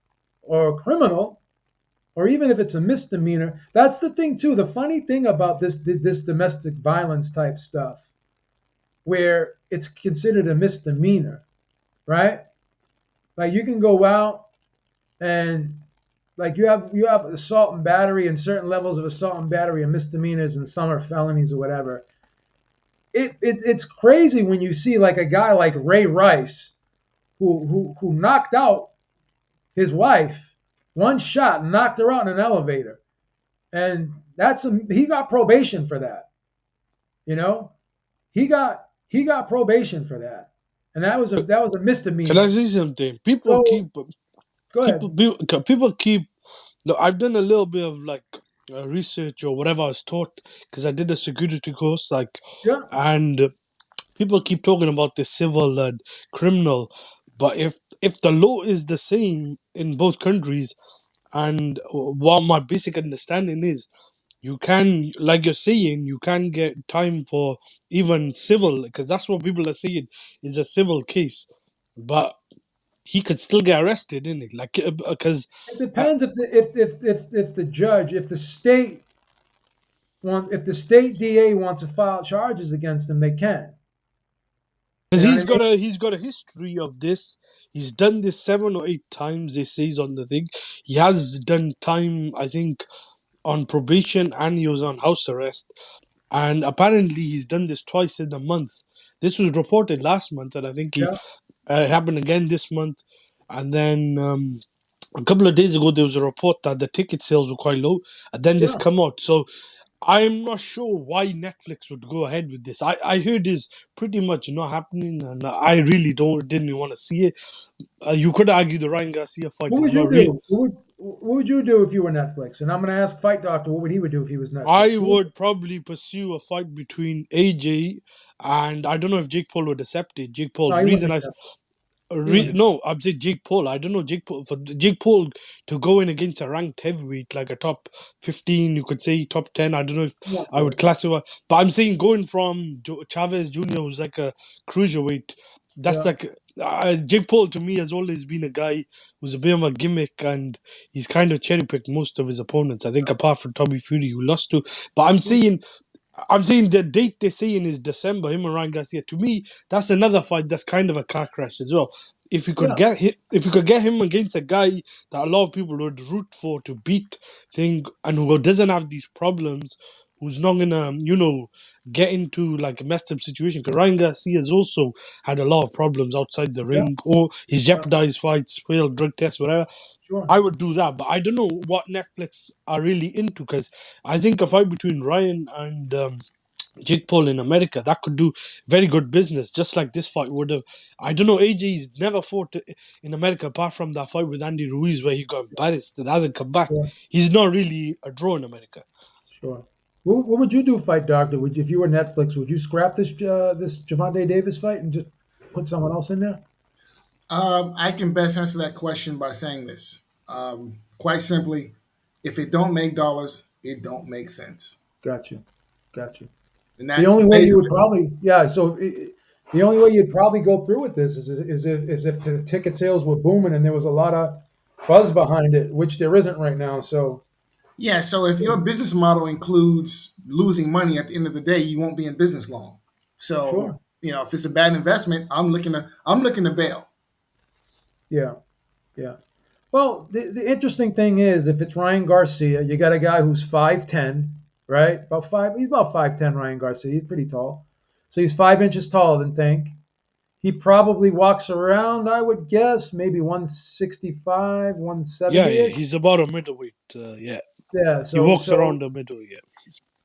or criminal, or even if it's a misdemeanor, that's the thing too. The funny thing about this domestic violence type stuff, where it's considered a misdemeanor, right? Like you can go out and like you have assault and battery, and certain levels of assault and battery are misdemeanors, and some are felonies or whatever. It's crazy when you see like a guy like Ray Rice who knocked out his wife, one shot, knocked her out in an elevator, and he got probation for that. You know, he got probation for that, and that was a can I misdemeanor. say something? So go ahead. People keep. No, I've done a little bit of like research or whatever I was taught because I did a security course, like, Yeah, and people keep talking about the civil and criminal, but if the law is the same in both countries, and what my basic understanding is, you can, like you're saying, you can get time for even civil, because that's what people are saying is a civil case, but he could still get arrested, in it, like because it uh, depends if the judge, if the state DA wants to file charges against him, they can. You because know what I mean? he's got a history of this. He's done this 7 or 8 times. It says on the thing. He has done time, I think, on probation, and he was on house arrest. And apparently, he's done this twice in a month. This was reported last month, and I think he Yeah, happened again this month. And then a couple of days ago, there was a report that the ticket sales were quite low, and then this yeah. come out. So I'm not sure why Netflix would go ahead with this. I heard is pretty much not happening, and I really didn't want to see it. You could argue the Ryan Garcia fight What is would you not real. do? What would you do if you were Netflix? And I'm going to ask Fight Doctor what would he would do if he was I Netflix? would probably pursue a fight between AJ and I don't know if Jake Paul would accept it. Jake Paul. No, The he reason wouldn't I accept. He wouldn't accept. No, I'm saying Jake Paul. I don't know Jake Paul, for Jake Paul to go in against a ranked heavyweight like a top 15, you could say top 10. I don't know if He won't I do would it. classify, but I'm saying going from Chavez Jr., who's like a cruiserweight. That's Yeah, like Jake Paul to me has always been a guy who's a bit of a gimmick, and he's kind of cherry picked most of his opponents. I think apart from Tommy Fury, who lost to. But I'm saying the date they're saying is December. Him and Ryan Garcia. To me, that's another fight. That's kind of a car crash as well. yeah. If you could get him against a guy that a lot of people would root for to beat, thing, and who doesn't have these problems, who's not gonna, get into like a messed up situation. Because Ryan Garcia has also had a lot of problems outside the Yeah, ring, or he's yeah, jeopardized fights, failed drug tests, whatever. sure. I would do that, but I don't know what Netflix are really into because I think a fight between Ryan and Jake Paul in America that could do very good business, just like this fight would have. I don't know. AJ's never fought in America apart from that fight with Andy Ruiz where he got embarrassed and hasn't come back. Sure, He's not really a draw in America. sure. What would you do, fight doctor? Would you, if you were Netflix, would you scrap this Gervonta Davis fight and just put someone else in there? I can best answer that question by saying this. Quite simply, if it don't make dollars, it don't make sense. Gotcha, gotcha. And The that only way you would basically, probably, yeah. So the only way you'd probably go through with this is if the ticket sales were booming and there was a lot of buzz behind it, which there isn't right now. So yeah. So if your business model includes losing money at the end of the day, you won't be in business long. So sure, if it's a bad investment, I'm looking to bail. yeah, yeah. Well, the interesting thing is, if it's Ryan Garcia, you got a guy who's 5'10", right? He's about 5'10", Ryan Garcia. He's pretty tall. So he's 5 inches taller than Tank. He probably walks around, I would guess, maybe 165, Yeah, 170 yeah, ish. he's about a middleweight. Yeah, Yeah, he so walks so around the middle. Yeah,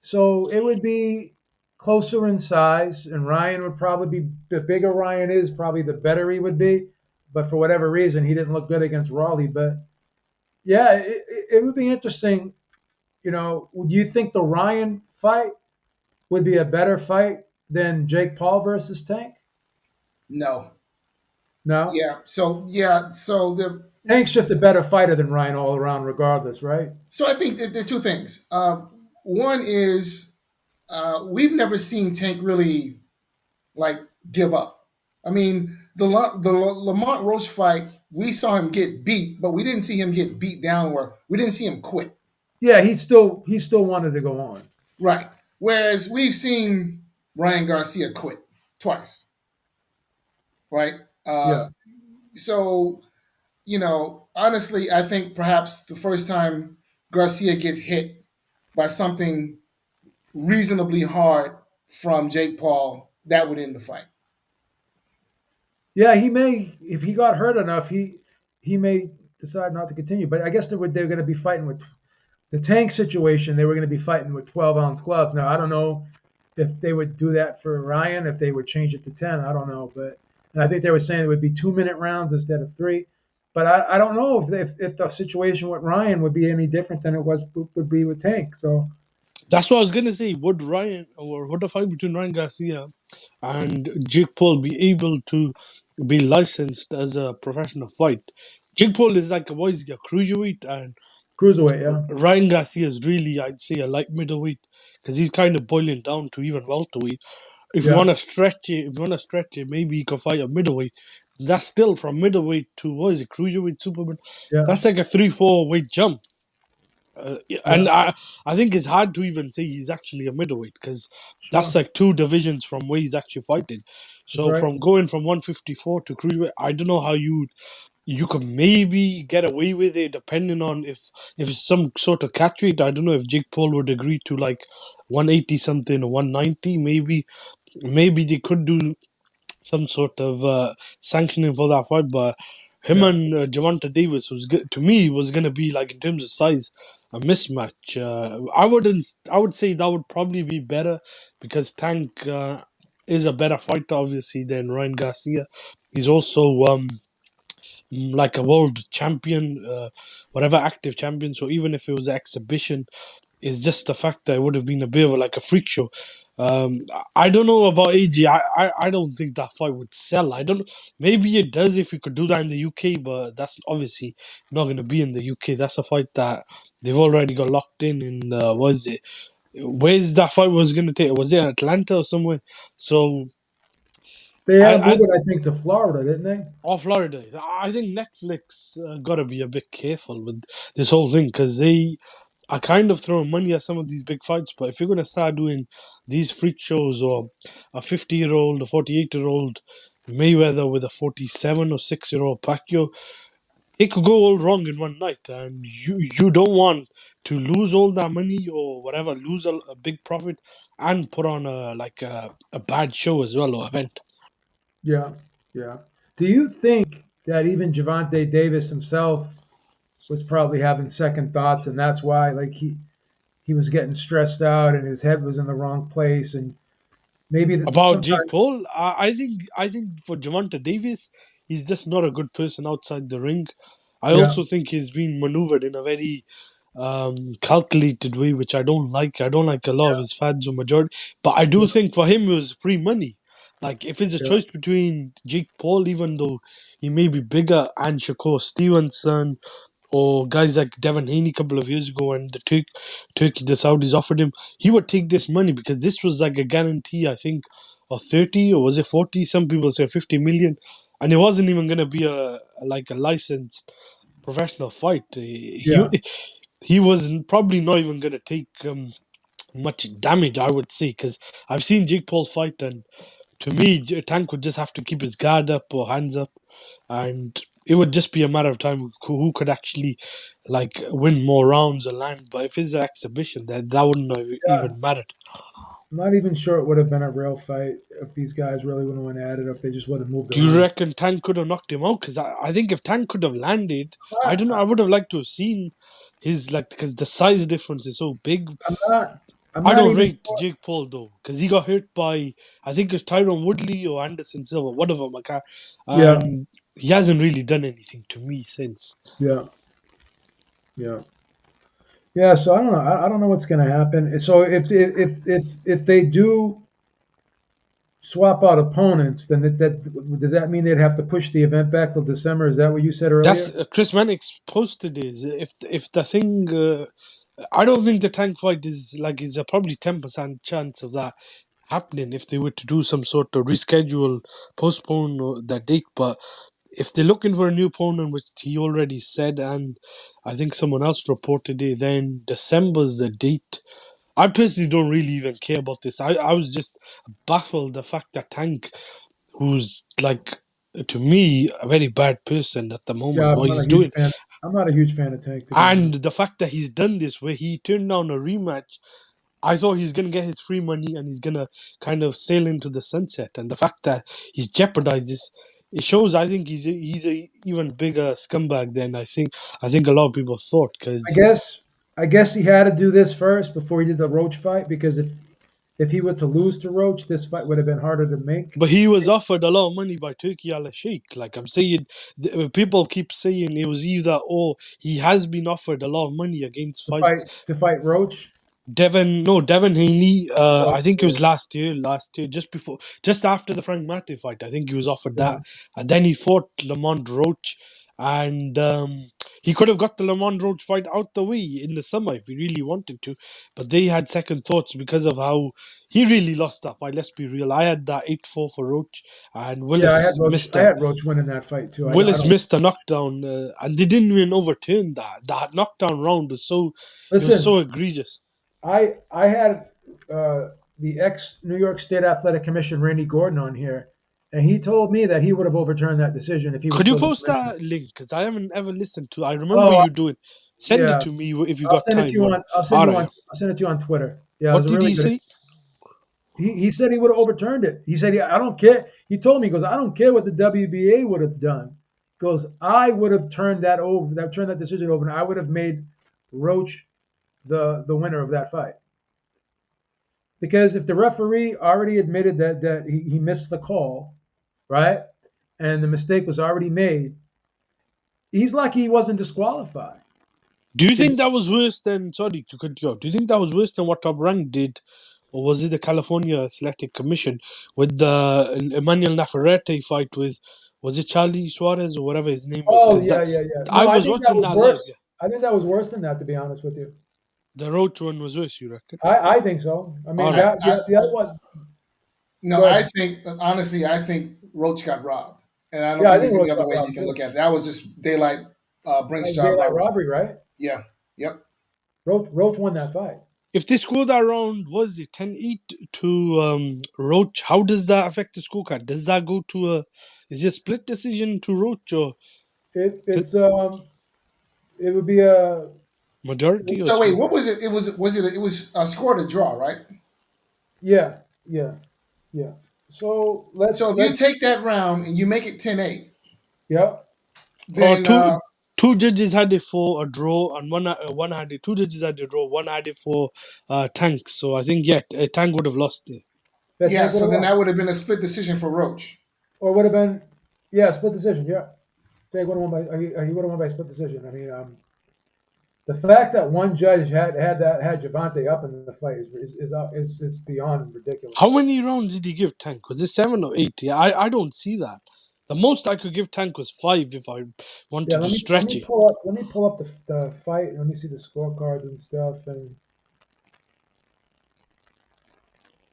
so it would be closer in size, and Ryan would probably be, the bigger Ryan is, probably the better he would be. But for whatever reason, he didn't look good against Raleigh. But yeah, it would be interesting. Would you think the Ryan fight would be a better fight than Jake Paul versus Tank? No. No, Yeah. So yeah. Tank's just a better fighter than Ryan all around, regardless, right? So I think that there are two things. One is we've never seen Tank really like give up. I mean, the Lamont Roach fight, we saw him get beat, but we didn't see him get beat down, or we didn't see him quit. Yeah, he still wanted to go on. Right. Whereas we've seen Ryan Garcia quit twice. Right. Yeah, So honestly, I think perhaps the first time Garcia gets hit by something reasonably hard from Jake Paul, that would end the fight. yeah. He may, if he got hurt enough, he may decide not to continue. But I guess they're going to be fighting with the Tank situation. They were going to be fighting with 12-ounce gloves. Now I don't know if they would do that for Ryan, if they would change it to 10. I don't know, but and I think they were saying it would be 2-minute rounds instead of three. But I don't know if the situation with Ryan would be any different than it would be with Tank. So that's what I was gonna say. Would Ryan or would the fight between Ryan Garcia and Jake Paul be able to be licensed as a professional fight? Jake Paul is like what is he, a cruiserweight, and cruiserweight, yeah, Ryan Garcia is really, I'd say, a light middleweight because he's kind of boiling down to even welterweight. If you yeah, want to stretch it, maybe you can fight a middleweight. That's still from middleweight to what is it, cruiserweight, superman. yeah, That's like a 3-4 weight jump. yeah, And I think it's hard to even say he's actually a middleweight because that's sure, like two divisions from where he's actually fighting. that's So right. from going from 154 to cruiserweight, I don't know how you could maybe get away with it depending on if it's some sort of catch weight. I don't know if Jake Paul would agree to like 180 something or 190. Maybe they could do some sort of sanctioning for that fight, but him Yeah, and Gervonta Davis was good to me. Was gonna be like in terms of size a mismatch. I wouldn't. I would say that would probably be better because Tank is a better fighter, obviously, than Ryan Garcia. He's also like a world champion, whatever active champion. So even if it was an exhibition, it's just the fact that it would have been a bit of like a freak show. Um, I don't know about AG. I don't think that fight would sell. I don't. Maybe it does if you could do that in the UK, but that's obviously not going to be in the UK. That's a fight that they've already got locked in. In was it? Where's that fight was going to take? Was it Atlanta or somewhere? So they had to I move it, I think, to Florida, didn't they? or Florida. I think Netflix got to be a bit careful with this whole thing because they are kind of throwing money at some of these big fights. But if you're going to start doing these freak shows or a 50-year-old, a 48-year-old Mayweather with a 47 or 6-year-old Pacquiao, it could go all wrong in one night. And you don't want to lose all that money or whatever, lose a big profit, and put on a bad show as well or event. Yeah, yeah. Do you think that even Gervonta Davis himself was probably having second thoughts, and that's why, like, he was getting stressed out and his head was in the wrong place, and maybe About Jake sometimes, Paul, I think for Gervonta Davis, he's just not a good person outside the ring. I yeah, also think he's been maneuvered in a very calculated way, which I don't like. I don't like a lot of his fads or majority, but I do yeah, think for him it was free money. Like if it's a yeah, choice between Jake Paul, even though he may be bigger, and Shakur Stevenson, or guys like Devin Haney a couple of years ago, and Turkey, the Saudis offered him, he would take this money because this was like a guarantee, I think, of 30 or was it 40? Some people say 50 million, and it wasn't even going to be a licensed professional fight. yeah. He was probably not even going to take much damage, I would say, because I've seen Jake Paul fight, and to me, Tank would just have to keep his guard up or hands up, and it would just be a matter of time who could actually like win more rounds or land. But if it's an exhibition, that wouldn't have even mattered. I'm not even sure it would have been a real fight if these guys really would have went at it, or if they just would have moved Do you around. reckon Tank could have knocked him out? Because I think if Tank could have landed, I don't know. I, I would have liked to have seen his like because the size difference is so big. I'm not. I'm I not don't even rate sure. Jake Paul though, because he got hurt by I think it's Tyrone Woodley or Anderson Silva, one of them. I can't, Yeah, and he hasn't really done anything to me since. yeah, yeah, yeah. So I don't know. I don't know what's going to happen. So if they do swap out opponents, then that does that mean they'd have to push the event back till December? Is that what you said earlier? That's Chris Mannix posted is if the thing. I don't think the tank fight is a probably 10% chance of that happening if they were to do some sort of reschedule, postpone that date. But if they're looking for a new opponent, which he already said, and I think someone else reported it, then December's the date. I personally don't really even care about this. I was just baffled the fact that Tank, who's like to me a very bad person at the Yeah, moment, I'm what not a he's huge doing, fan. I'm not a huge fan of Tank, to be and honest. the fact that he's done this where he turned down a rematch. I thought he's gonna get his free money and he's gonna kind of sail into the sunset. And the fact that he's jeopardized this, it shows. I think he's a even bigger scumbag than I think a lot of people thought. I Because guess I guess he had to do this first before he did the Roach fight, because if he were to lose to Roach, this fight would have been harder to make. but he was offered a lot of money by Turkey Al Sheikh. Like I'm saying, people keep saying it was either or. He has been offered a lot of money against fights. To fight Roach. Devin Haney. Oh, I think it was oh, last year, just after the Frank Mate fight. I think he was offered yeah. that, and then he fought Lamont Roach, and he could have got the Lamont Roach fight out the way in the summer if he really wanted to, but they had second thoughts because of how he really lost that fight. Let's be real. I had that 8-4 for Roach, and Yeah, Willis missed I a had Roach winning that fight too. I Willis don't missed a knockdown, and they didn't even overturn that. That knockdown round was listen. so egregious. I had the ex New York State Athletic Commission Randy Gordon on here, and he told me that he would have overturned that decision if he was Could you still the post commissioner. that link? Because I haven't ever listened to. I remember Oh, you doing. Send it yeah. to me if you got time. Or alright. I'll send it to you on Twitter. Yeah, it was What a did really he good. say? He said he would have overturned it. He said, I don't care. He told me, he goes, I don't care what the WBA would have done. He goes, I would have turned that decision over, and I would have made Roach the winner of that fight. Because if the referee already admitted that he missed the call, right, and the mistake was already made, he's lucky he wasn't disqualified. Do you think Because that was worse than? Sorry to cut you off. Do you think that was worse than what Top Rank did, or was it the California Athletic Commission with the Emmanuel Navarrete fight with? Was it Charlie Suarez or whatever his name was? oh Because yeah, that yeah, yeah. I No, I was think that watching was that live. worse. Yeah, I think that was worse than that, to be honest with you. the Roach one was worse. You reckon? I think so. I mean, All right. the other one. No, Go I ahead. think honestly, I think Roach got robbed, and I don't Yeah, I think think there's any Roach other got way you robbed can too. look at it. That was just daylight That Brinks was job daylight robbery. robbery, right? Yeah, yep. Roach won that fight. If they score that round, was it 10-8 to Roach? How does that affect the scorecard? Does that go to is it a split decision to Roach or It it's it would be a Majority or So wait, split? what was it? It was scored a draw, right? Yeah, yeah, yeah. So So if you let's take that round and you make it 10-8, yeah. Or then two judges had it for a draw, and one had it. Two judges had a draw. One had it for Tank. So I think Tank would have lost it. That yeah, Tank would so have then lost, that would have been a split decision for Roach. or would have been split decision. Yeah, Tank would have won by he would have won by split decision. I mean, the fact that one judge had Gervonta up in the fight is beyond How ridiculous. many rounds did he give Tank? Was it 7 or 8? Yeah, I don't see that. The most I could give Tank was 5 if I Yeah, wanted to let stretch me it. pull up the fight. And let me see the scorecards and stuff. And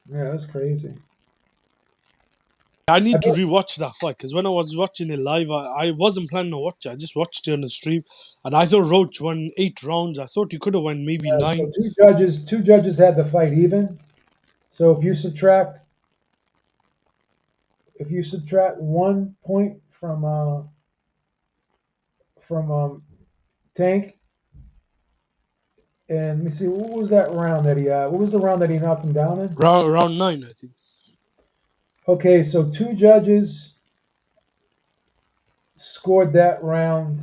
yeah, that's crazy. I I need to bet, rewatch that fight because when I was watching it live, I wasn't planning to watch it. I just watched it on the stream, and I thought Roach won 8 rounds. I thought he could have won maybe so 9. two judges had the fight even. So if you subtract 1 point from Tank, and let me see what was that round that he what was the round that he knocked him down in? Round 9, I think. Okay, so two judges scored that round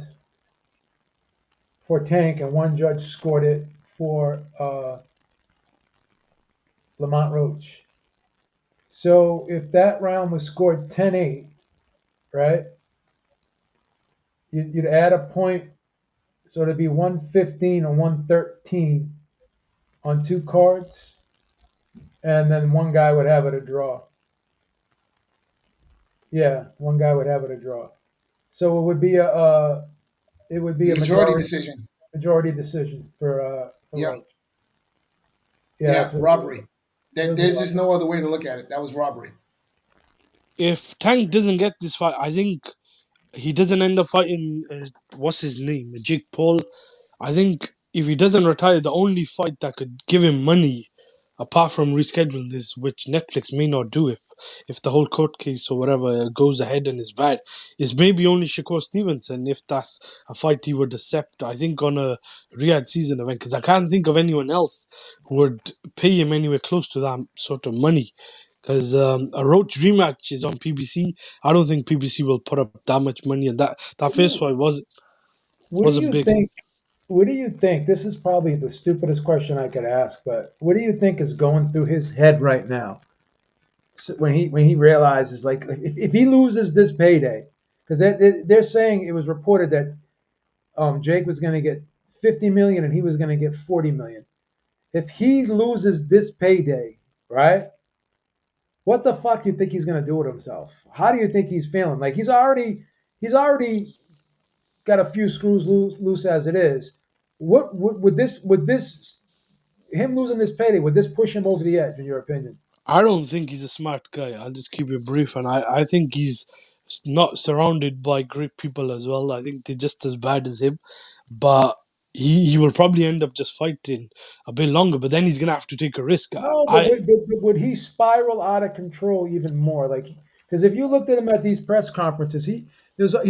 for Tank, and one judge scored it for Lamont Roach. So if that round was scored 10-8, right? You'd add a point, so it'd be 115 and 113 on two cards, and then one guy would have it a draw. Yeah, one guy would have it a draw. So it would be a Majority decision. majority decision for Yeah, Roach. Yeah, yeah, robbery. it was a There's lot. just no other way to look at it. That was robbery. If Tank doesn't get this fight, I think he doesn't end up fighting. What's his name? Jake Paul. I think if he doesn't retire, the only fight that could give him money, apart from rescheduling this, which Netflix may not do if the whole court case or whatever goes ahead and is bad, is maybe only Shakur Stevenson if that's a fight he would accept. I think on a Riyadh season event because I can't think of anyone else who would pay him anywhere close to that sort of money. Because a Roach rematch is on PBC. I don't think PBC will put up that much money, and that first fight What do wasn't you big. think? What do you think? This is probably the stupidest question I could ask, but what do you think is going through his head right now when he realizes like if he loses this payday, because they're saying it was reported that Jake was going to get 50 million and he was going to get 40 million. If he loses this payday, right? What the fuck do you think he's going to do with himself? How do you think he's feeling? Like he's already got a few screws loose as it is. What would this him losing this payday, would this push him over the edge in your opinion? I don't think he's a smart guy. I'll just keep it brief, and I think he's not surrounded by great people as well. I think they're just as bad as him, but he will probably end up just fighting a bit longer. But then he's gonna have to take a risk. No, but would he spiral out of control even more? Like, because if you looked at him at these press conferences, he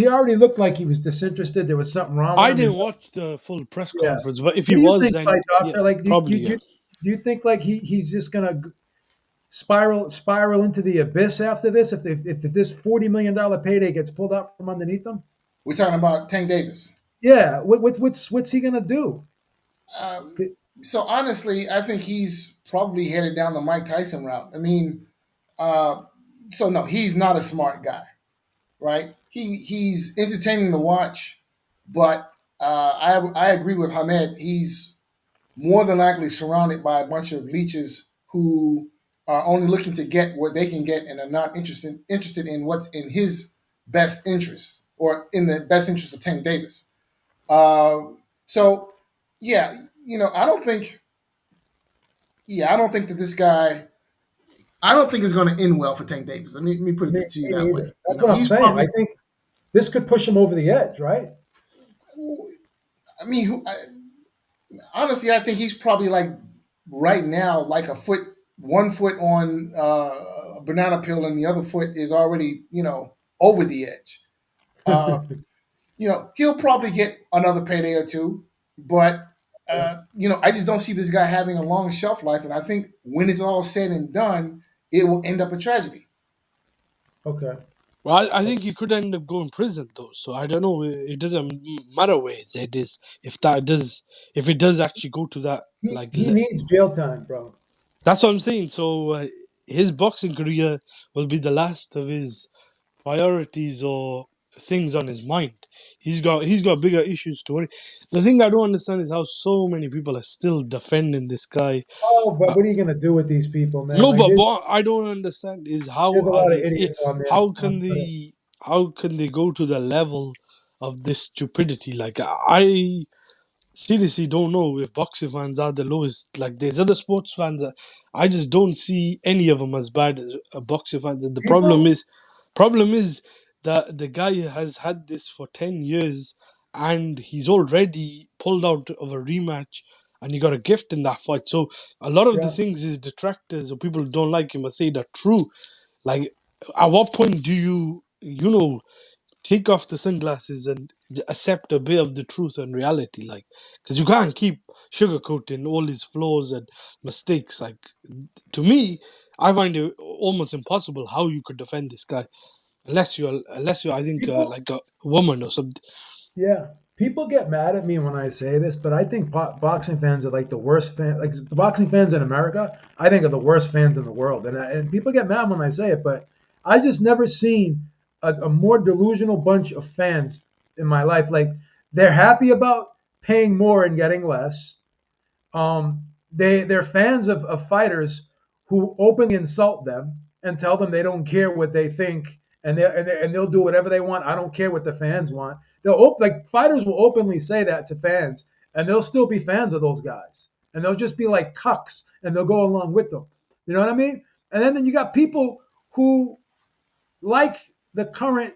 already looked like he was disinterested. There was something wrong with I him. didn't watch the full press Yeah. conference, but if he What do you was, think, then by yeah, doctor? Like, probably yeah. do you think like he's just gonna spiral into the abyss after this if this $40 million payday gets pulled out from underneath him? We're talking about Tank Davis. Yeah. What's he gonna do? So honestly, I think he's probably headed down the Mike Tyson route. I mean, so no, he's not a smart guy, right? He's entertaining to watch, but I agree with Hamed. He's more than likely surrounded by a bunch of leeches who are only looking to get what they can get and are not interested in what's in his best interest or in the best interest of Tank Davis. Uh, so yeah, I don't think. Yeah, I don't think that this guy. I don't think it's going to end well for Tank Davis. Let me put Me, it to you me that way. neither. That's what I'm He's saying. I probably. think this could push him over the edge, right? I mean, honestly, I think he's probably like right now, like one foot on a banana peel, and the other foot is already, over the edge. Uh, he'll probably get another payday or two, but I just don't see this guy having a long shelf life, and I think when it's all said and done, it will end up a tragedy. Okay. Well, I think he could end up going to prison though. So I don't know. It doesn't matter where his head is. If it does actually go to that, like He needs jail time, bro. that's what I'm saying. So his boxing career will be the last of his priorities or things on his mind. He's got bigger issues to worry. The thing I don't understand is how so many people are still defending this guy. Oh, but Uh, what are you gonna do with these people, man? no, Like but this, what I don't understand is there's how a are lot of they? idiots on there How on can Twitter. they go to the level of this stupidity? Like I seriously don't know if boxing fans are the lowest. Like there's other sports fans. I just don't see any of them as bad as boxing fans. And the People, problem is that the guy has had this for 10 years, and he's already pulled out of a rematch, and he got a gift in that fight. So a lot of the yeah. things his detractors or people who don't like him are saying are true. Like, at what point do take off the sunglasses and accept a bit of the truth and reality, like, because you can't keep sugarcoating all his flaws and mistakes. Like, to me, I find it almost impossible how you could defend this guy unless you're I think People, like a woman or something. yeah. People get mad at me when I say this, but I think boxing fans are like the worst fan. Like the boxing fans in America, I think are the worst fans in the world. And people get mad when I say it, but I just never seen a more delusional bunch of fans in my life. Like they're happy about paying more and getting less. They're fans of fighters who openly insult them and tell them they don't care what they think, and they'll do whatever they want. I don't care what the fans want. Like fighters will openly say that to fans, and they'll still be fans of those guys, and they'll just be like cucks, and they'll go along with them. You know what I mean? And then you got people who like the current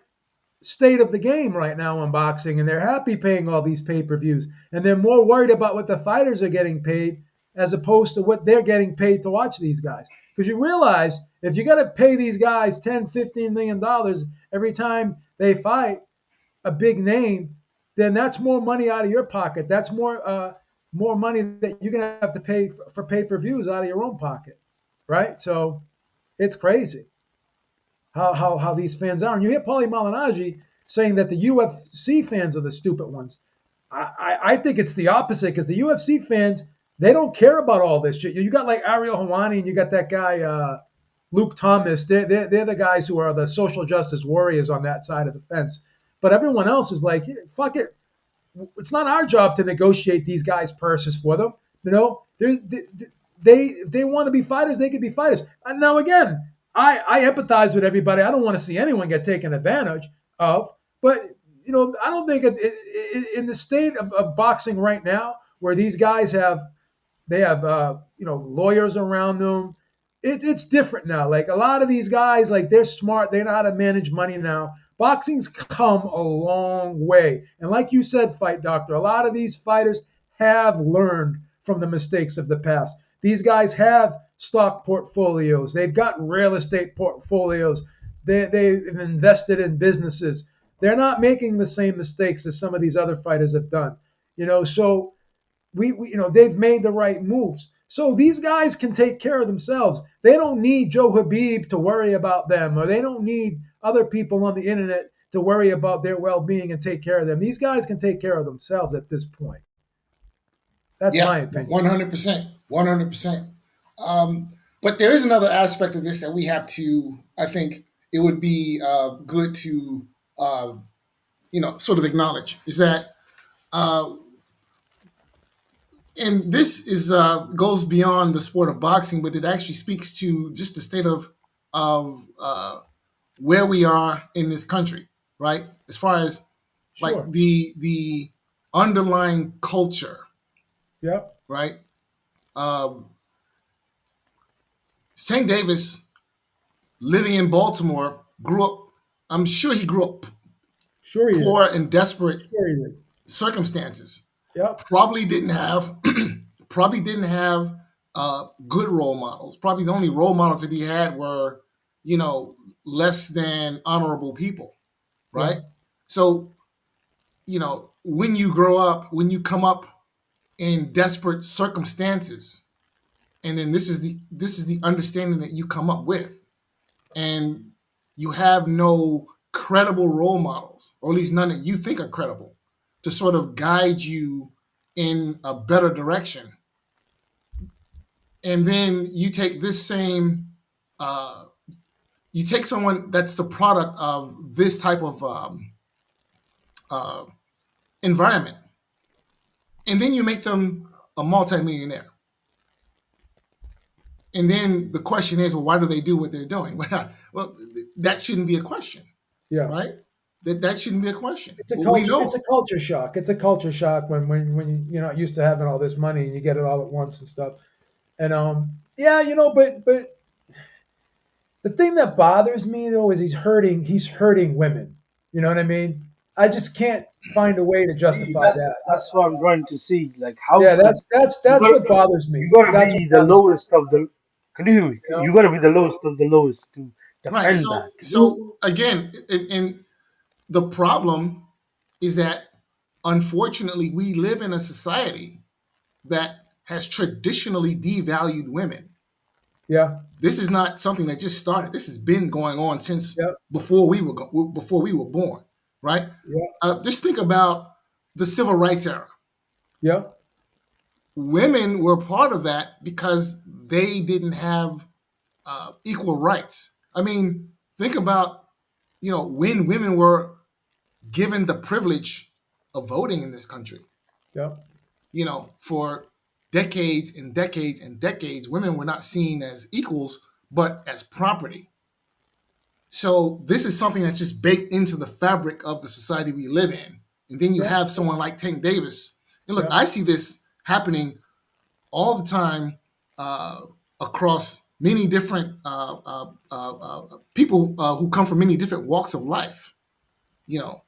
state of the game right now in boxing, and they're happy paying all these pay-per-views, and they're more worried about what the fighters are getting paid as opposed to what they're getting paid to watch these guys. Because you realize if you got to pay these guys 10 $15 million every time they fight a big name, then that's more money out of your pocket. That's more money that you're gonna have to pay for pay-per-views out of your own pocket, right? So it's crazy how these fans are. And you hear Paulie Malignaggi saying that the UFC fans are the stupid ones. I think it's the opposite, because the UFC fans, they don't care about all this shit. You got like Ariel Helwani, and you got that guy Luke Thomas. They're the guys who are the social justice warriors on that side of the fence. But everyone else is like, fuck it. It's not our job to negotiate these guys' purses for them. You know, if they want to be fighters, they can be fighters. And now again, I empathize with everybody. I don't want to see anyone get taken advantage of. But I don't think in the state of boxing right now, where these guys have lawyers around them, it's different now. Like a lot of these guys, like they're smart. They know how to manage money now. Boxing's come a long way, and like you said, Fight Doctor, a lot of these fighters have learned from the mistakes of the past. These guys have stock portfolios. They've got real estate portfolios. They've invested in businesses. They're not making the same mistakes as some of these other fighters have done. So they've made the right moves. So these guys can take care of themselves. They don't need Joe Habib to worry about them, or they don't need other people on the internet to worry about their well-being and take care of them. These guys can take care of themselves at this point. That's Yeah, my opinion. 100%, 100%. But there is another aspect of this that we have to. I think it would be good to, sort of acknowledge is that, and this is goes beyond the sport of boxing, but it actually speaks to just the state of where we are in this country, right? As far as like Sure. the underlying culture, Yep. right? Um, Tank Davis, living in Baltimore, grew up. I'm sure he grew up Sure he poor did. and desperate Sure he did. circumstances. Yep. Probably didn't have, probably didn't have good role models. Probably the only role models that he had were, less than honorable people, right? Yeah. So, when you grow up, when you come up in desperate circumstances, and then this is the understanding that you come up with, and you have no credible role models, or at least none that you think are credible, to sort of guide you in a better direction. And then you take this same, you take someone that's the product of this type of uh, environment, and then you make them a multimillionaire. And then the question is, well, why do they do what they're doing? Well, that shouldn't be a question, Yeah. right? That shouldn't be a question. It's a Well, we culture. know. It's a culture shock. It's a culture shock when you're not used to having all this money and you get it all at once and stuff. And yeah, but the thing that bothers me though is he's hurting women. You know what I mean? I just can't find a way to See, justify that. that's what I'm trying to see. Like, how Yeah, could that's you what bothers me. you gotta That's what be the bothers me. lowest of the. Can you hear me? You know? You gotta be the lowest of the lowest to Right. defend that. So again, and the problem is that unfortunately we live in a society that has traditionally devalued women. Yeah, This is not something that just started. This has been going on since yeah, before we were born, right? yeah, Just think about the civil rights era. yeah, Women were part of that because they didn't have equal rights. I mean, think about when women were given the privilege of voting in this country. yeah, For decades and decades and decades, women were not seen as equals, but as property. So this is something that's just baked into the fabric of the society we live in. And then you yeah, have someone like Tank Davis. And look, yeah, I see this happening all the time across many different people who come from many different walks of life. You know,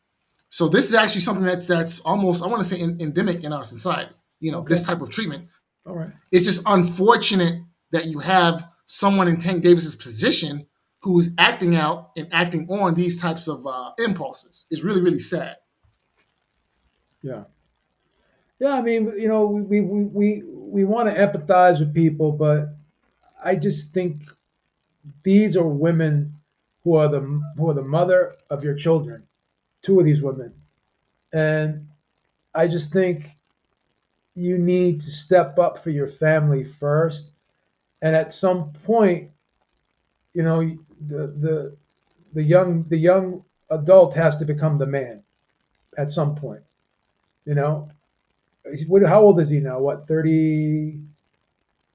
so this is actually something that's almost, I want to say, endemic in our society. Okay. This type of treatment. All right. It's just unfortunate that you have someone in Tank Davis's position who's acting out and acting on these types of impulses. It's really, really sad. Yeah. Yeah, I mean, we want to empathize with people, but I just think these are women who are the mother of your children. Two of these women, and I just think you need to step up for your family first, and at some point, the the young adult has to become the man at some point. You know, how old is he now? What, 30,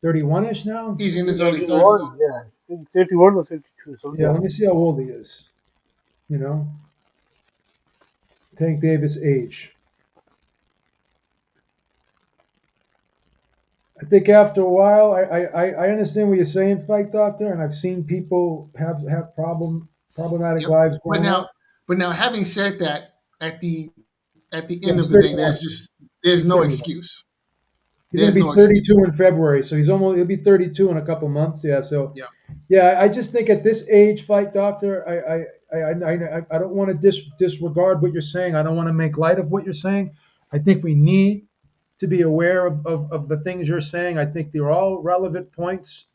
31ish now? He's in his early 30s. 31, yeah, I think 31 or 32. So Yeah, yeah, let me see how old he is. You know, Tank Davis age. I think after a while, I understand what you're saying, Fight Doctor, and I've seen people have problematic Yep. lives But growing now, up. but now, having said that, at the Yeah, end he's of the day, 31. there's He's no 31. excuse. He's gonna There's be no excuse. 32 in February, so he'll be 32 in a couple months. Yeah, so Yeah. yeah, I just think at this age, Fight Doctor, I don't want to disregard what you're saying. I don't want to make light of what you're saying. I think we need to be aware of the things you're saying. I think they're all relevant points,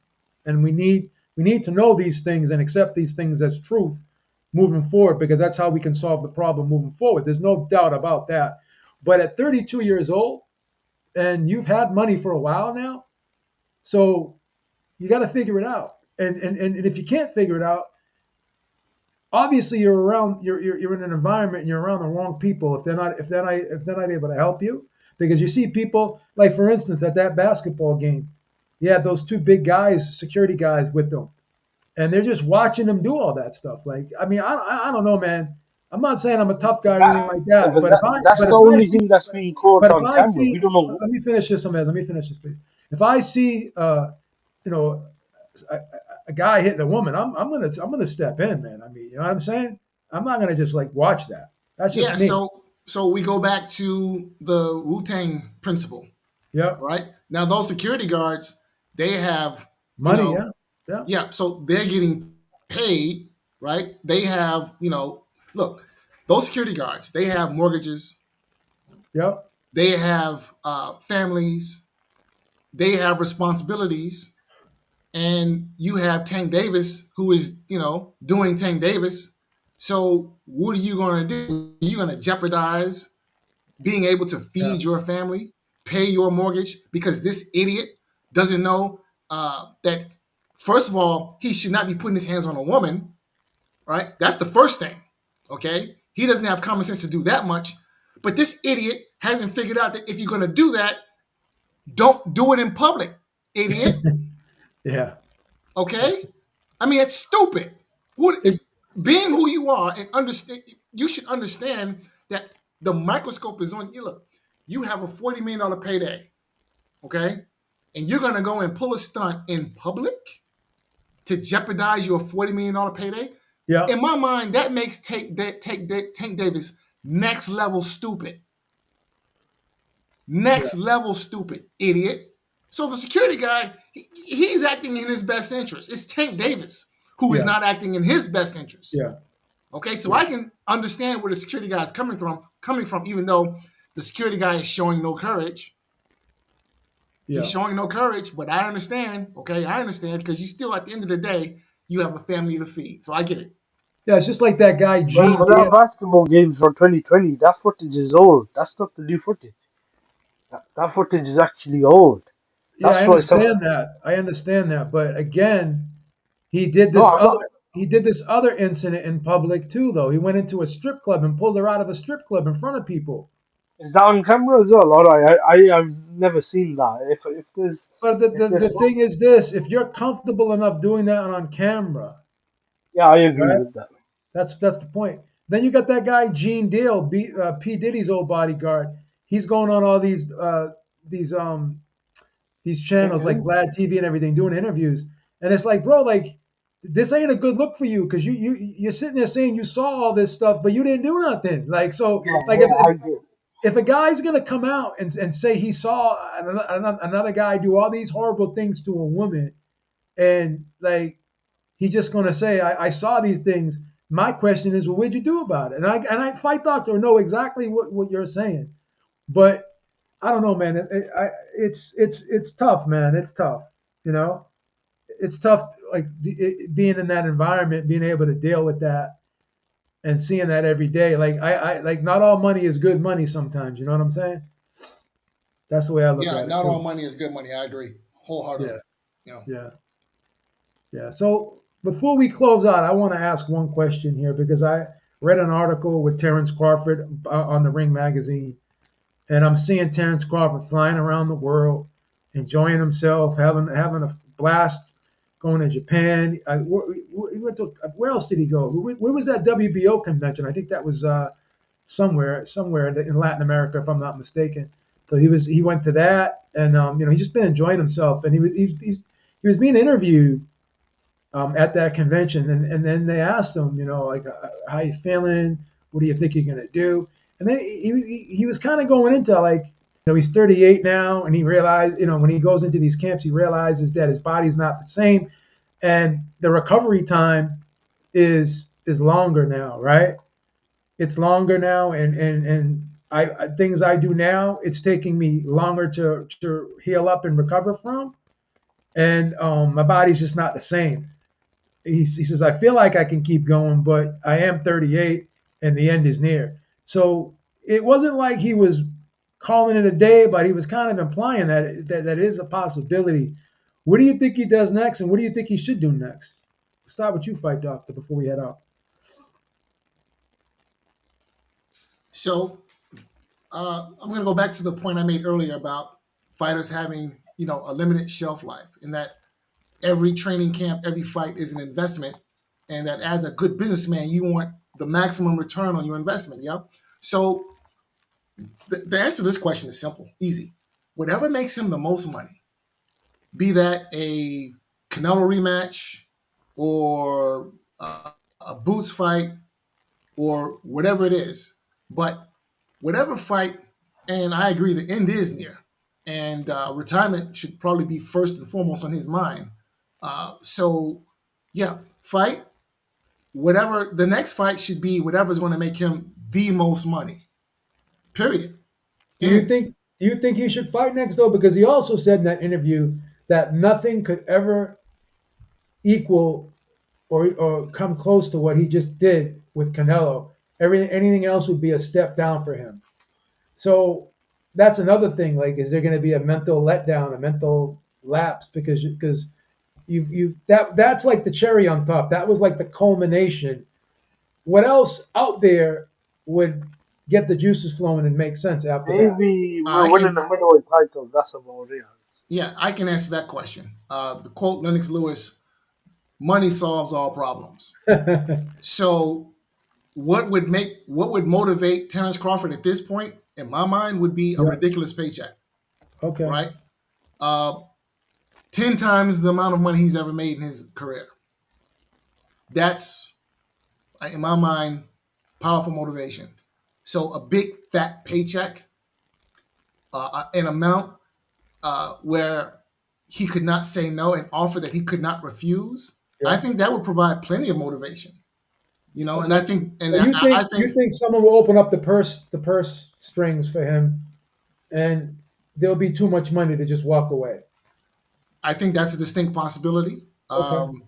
and we need to know these things and accept these things as truth moving forward, because that's how we can solve the problem moving forward. There's no doubt about that. But at 32 years old, and you've had money for a while now, so you got to figure it out. And if you can't figure it out, obviously you're in an environment and you're around the wrong people if they're not able to help you, because you see people, like for instance at that basketball game, you had those two big guys, security guys, with them, and they're just watching them do all that stuff. Like, I mean, I don't know, man. I'm not saying I'm a tough guy or that, anything like that, but but that's the if I only see thing that's being caught but if on I camera. see We don't know. let me finish this, Ahmed. Let me finish this, please. If I see you know a guy hitting a woman, I'm gonna step in, man. I mean, you know what I'm saying? I'm not gonna just like watch that. That's just Yeah. me. So we go back to the Wu-Tang principle, Yep. right? Now those security guards, they have, you Money, know, yeah. Yeah. yeah. So they're getting paid, right? They have, look, those security guards, they have mortgages, Yep. They have families. They have responsibilities. And you have Tank Davis, who is, doing Tank Davis. So what are you going to do? Are you going to jeopardize being able to Yeah. feed your family, pay your mortgage, because this idiot doesn't know that, first of all, he should not be putting his hands on a woman, right? That's the first thing, okay? He doesn't have common sense to do that much. But this idiot hasn't figured out that if you're going to do that, don't do it in public, idiot, Yeah. okay? I mean, it's stupid. It, Being who you are and understand, you should understand that the microscope is on you. Look, you have a $40 million payday, okay, and you're gonna go and pull a stunt in public to jeopardize your $40 million payday. Yeah. In my mind, that makes Tank Davis next level stupid. Yeah. Next level stupid, idiot. So the security guy, he's acting in his best interest. It's Tank Davis who is Yeah. not acting in his best interest. Yeah. Okay, so Yeah. I can understand where the security guy is coming from, even though the security guy is showing no courage. Yeah. He's showing no courage, but I understand. Okay, I understand because you still, at the end of the day, you have a family to feed. So I get it. Yeah. It's just like that guy well, Gene but that Dale. basketball games from 2020, that footage is old. That's not the new footage. That footage is actually old. Yeah, I That's why some. understand that. I understand that. But again, he did No, this I'm not. other he did this other incident in public too, though. He went into a strip club and pulled her out of a strip club in front of people. Is that on camera as well? All right, I've never seen that. But the, if the, there's the thing is this, if you're comfortable enough doing that on camera, yeah, I agree right? with that. That's the point. Then you got that guy Gene Deal, P Diddy's old bodyguard. He's going on all these these channels like Interview. Vlad TV and everything, doing interviews, and it's like, bro, like this ain't a good look for you because you're sitting there saying you saw all this stuff, but you didn't do nothing. Like so, Yeah, like yeah, I agree. if a guy's gonna come out and say he saw another guy do all these horrible things to a woman, and like he's just gonna say I saw these things. My question is, well, what'd you do about it? And I fight doctor know exactly what you're saying, but I don't know, man. It's tough, man. It's tough. You know, it's tough. Like being in that environment, being able to deal with that, and seeing that every day. Like I like not all money is good money. Sometimes, you know what I'm saying? That's the way I look Yeah, at it not all too. money is good money. I agree Yeah, wholeheartedly. You know, yeah, yeah. So before we close out, I want to ask one question here because I read an article with Terrence Crawford on the Ring magazine, and I'm seeing Terrence Crawford flying around the world, enjoying himself, having a blast, going to Japan. He went to where else did he go? Where was that WBO convention? I think that was somewhere in Latin America, if I'm not mistaken. So he went to that, and he's just been enjoying himself, and he was being interviewed at that convention, and then they asked him, like, how you feeling? What do you think you're gonna do? And then he was kind of going into like, he's 38 now, and he realized, when he goes into these camps, he realizes that his body's not the same, and the recovery time is longer now, right? It's longer now, and things I do now, it's taking me longer to heal up and recover from, and my body's just not the same. He says, I feel like I can keep going, but I am 38 and the end is near. So it wasn't like he was calling it a day, but he was kind of implying that is a possibility. What do you think he does next, and what do you think he should do next? We'll start with you, Fight Doctor, before we head out. so I'm going to go back to the point I made earlier about fighters having, a limited shelf life, and that every training camp, every fight is an investment, and that as a good businessman, you want the maximum return on your investment. Yeah. So the answer to this question is simple, easy. Whatever makes him the most money, be that a Canelo rematch or a Boots fight or whatever it is, but whatever fight, and I agree the end is near, and retirement should probably be first and foremost on his mind. So, yeah, fight. Whatever the next fight should be, whatever's going to make him the most money. Period. Do you And think do you think he should fight next though? Because he also said in that interview that nothing could ever equal or come close to what he just did with Canelo. Anything else would be a step down for him. So that's another thing. Like, is there going to be a mental letdown, a mental lapse because you that's like the cherry on top. That was like the culmination. What else out there would get the juices flowing and make sense after that? Maybe I we're winning can, the middleweight title. That's about it. yeah, I can answer that question. The quote Lennox Lewis: "Money solves all problems." So, what would motivate Terrence Crawford at this point, in my mind, would be a Yeah. ridiculous paycheck, Okay. right? Uh, 10 times the amount of money he's ever made in his career. That's, in my mind, powerful motivation. So a big fat paycheck, an amount where he could not say no, an offer that he could not refuse. I Yeah. think that would provide plenty of motivation. You know, and Okay. I think, and So I you think, think someone will open up the purse strings for him, and there'll be too much money to just walk away. I think that's a distinct possibility. Okay.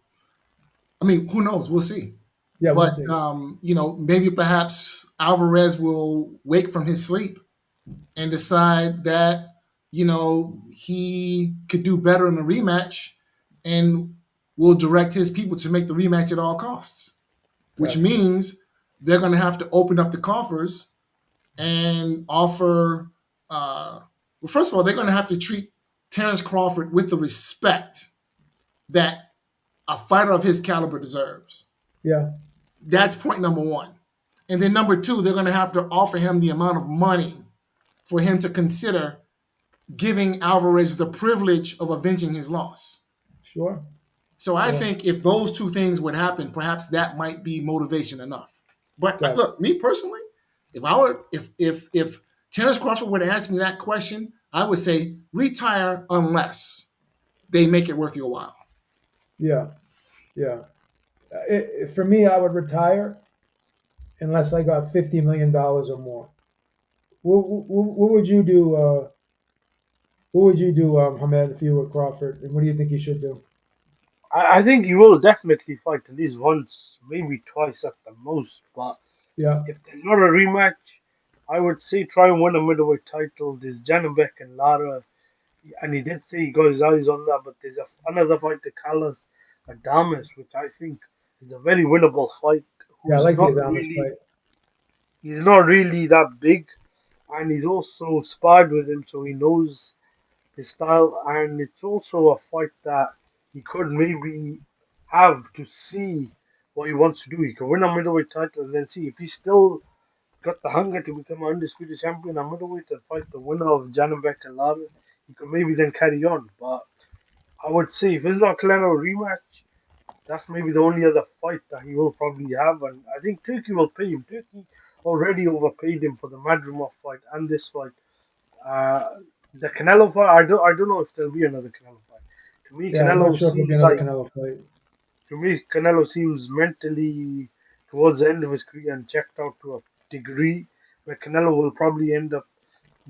I mean, who knows? We'll see. Yeah, we'll But see. maybe perhaps Alvarez will wake from his sleep and decide that he could do better in the rematch, and will direct his people to make the rematch at all costs, which Gotcha. means they're going to have to open up the coffers and offer. Well, first of all, they're going to have to treat Terrence Crawford with the respect that a fighter of his caliber deserves. Yeah. That's point number one. And then number two, they're going to have to offer him the amount of money for him to consider giving Alvarez the privilege of avenging his loss. Sure. So I Sure. think if those two things would happen, perhaps that might be motivation enough. But Gotcha. look, me personally, if Terrence Crawford would ask me that question, I would say retire unless they make it worth your while. Yeah. Yeah. For me, I would retire unless I got $50 million or more. What would you do? What would you do, Hamed, if you were Crawford? And what do you think you should do? I think he will definitely fight at least once, maybe twice at the most. But Yeah. if there's not a rematch, I would say try and win a middleweight title. There's Janabek and Lara, and he did say he got his eyes on that. But there's another fight, the Callas Adamas, which I think is a very winnable fight. Yeah. I Who's like the not Adamas really, fight. he's not really that big, and he's also sparred with him, so he knows his style. And it's also a fight that he could maybe have to see what he wants to do. He could win a middleweight title and then see if he's still got the hunger to become an undisputed champion at middleweight and fight the winner of Janabek and Lara. He could maybe then carry on. But I would say if it's not Canelo rematch, that's maybe the only other fight that he will probably have. And I think Turkey will pay him. Turkey already overpaid him for the Madrimov fight and this fight. The Canelo fight, I don't know if there'll be another Canelo fight. To me, Yeah. I'm not Canelo sure if there'll be seems another like Canelo fight. Canelo seems mentally towards the end of his career and checked out to a degree. Where Canelo will probably end up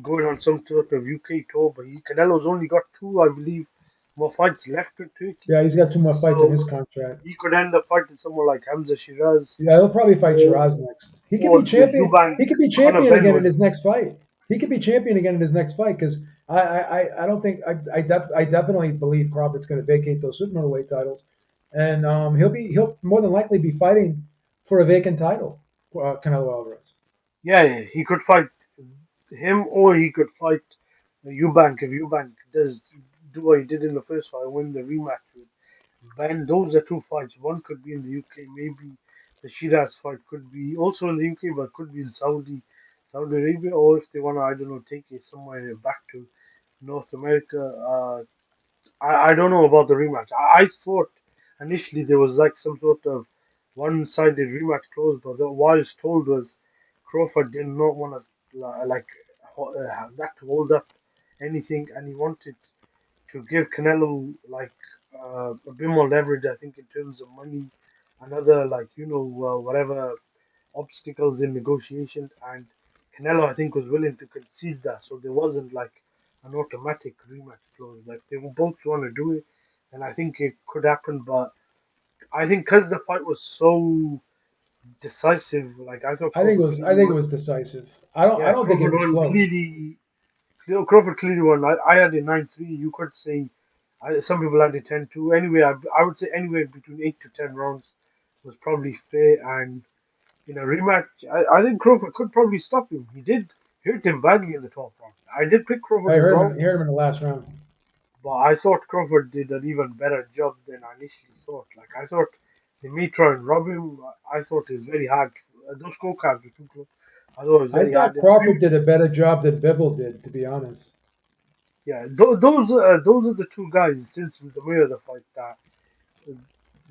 going on some sort of UK tour, but Canelo's only got two, I believe, more fights left with Turkey. Yeah. He's got two more fights in his So contract. he could end up fighting someone like Hamza Shiraz Yeah. He'll probably fight or Shiraz next. He could or be the champion. Eubank He could be Conor champion Ben again in will. his next fight. He could be champion again in his next fight because I don't think I definitely believe Crawford's going to vacate those super middleweight titles, and he'll more than likely be fighting for a vacant title, Canelo Alvarez. Yeah, he could fight him or he could fight Eubank if Eubank does do what he did in the first fight, win the rematch with Ben. Those are two fights. One could be in the UK, maybe the Shiraz fight could be also in the UK, but could be in Saudi Arabia, or if they want to, I don't know, take it somewhere back to North America. I don't know about the rematch. I thought initially there was like some sort of one-sided rematch clause, but what I was told was Crawford did not want to that to hold up anything, and he wanted to give Canelo like a bit more leverage. I think in terms of money and other whatever obstacles in negotiation, and Canelo, I think, was willing to concede that, so there wasn't like an automatic rematch clause. Like they were both want to do it, and I think it could happen. But I think because the fight was so decisive, like I thought Crawford I clearly think it won. was decisive. I Yeah, don't think it Crawford was won close. clearly. Crawford clearly won. I had it 9-3. You could say some people had it 10-2. Anyway, I would say anywhere between 8 to 10 rounds was probably fair. And in a rematch, I think Crawford could probably stop him. He did hurt him badly in the 12th round. I did pick I Crawford as well, heard him in the last round. but I thought Crawford did an even better job than I initially thought. Like I thought they may try and rob him. I thought it was very hard. Those scorecards were too close. I thought it was I very hard. thought Crawford did a better job than Bivol did, to be honest. Yeah, those are the two guys since the Mayweather fight that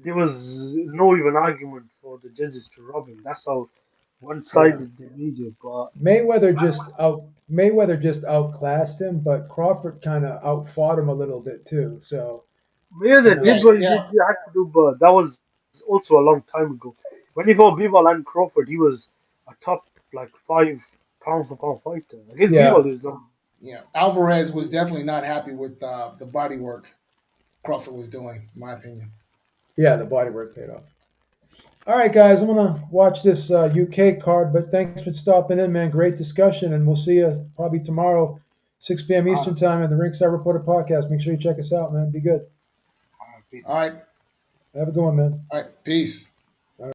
there was no even argument for the judges to rob him. That's how Yeah. one-sided they made it. But Mayweather just outclassed him, but Crawford kind of outfought him a little bit too. So you Mayweather Yeah, did know, what he yeah, did. He had to do, but that was also a long time ago. When he fought Bivol and Crawford, he was a top like 5 pound for pound fighter. I guess yeah, Bivol is not. yeah. Alvarez was definitely not happy with the body work Crawford was doing, in my opinion. yeah, the body work paid off. All right, guys, I'm gonna watch this UK card, but thanks for stopping in, man. Great discussion, and we'll see you probably tomorrow, 6 p.m. Ah, Eastern time at the Ringside Reporter podcast. Make sure you check us out, man. Be good. peace. All right, Have a good one, man. all right. Peace.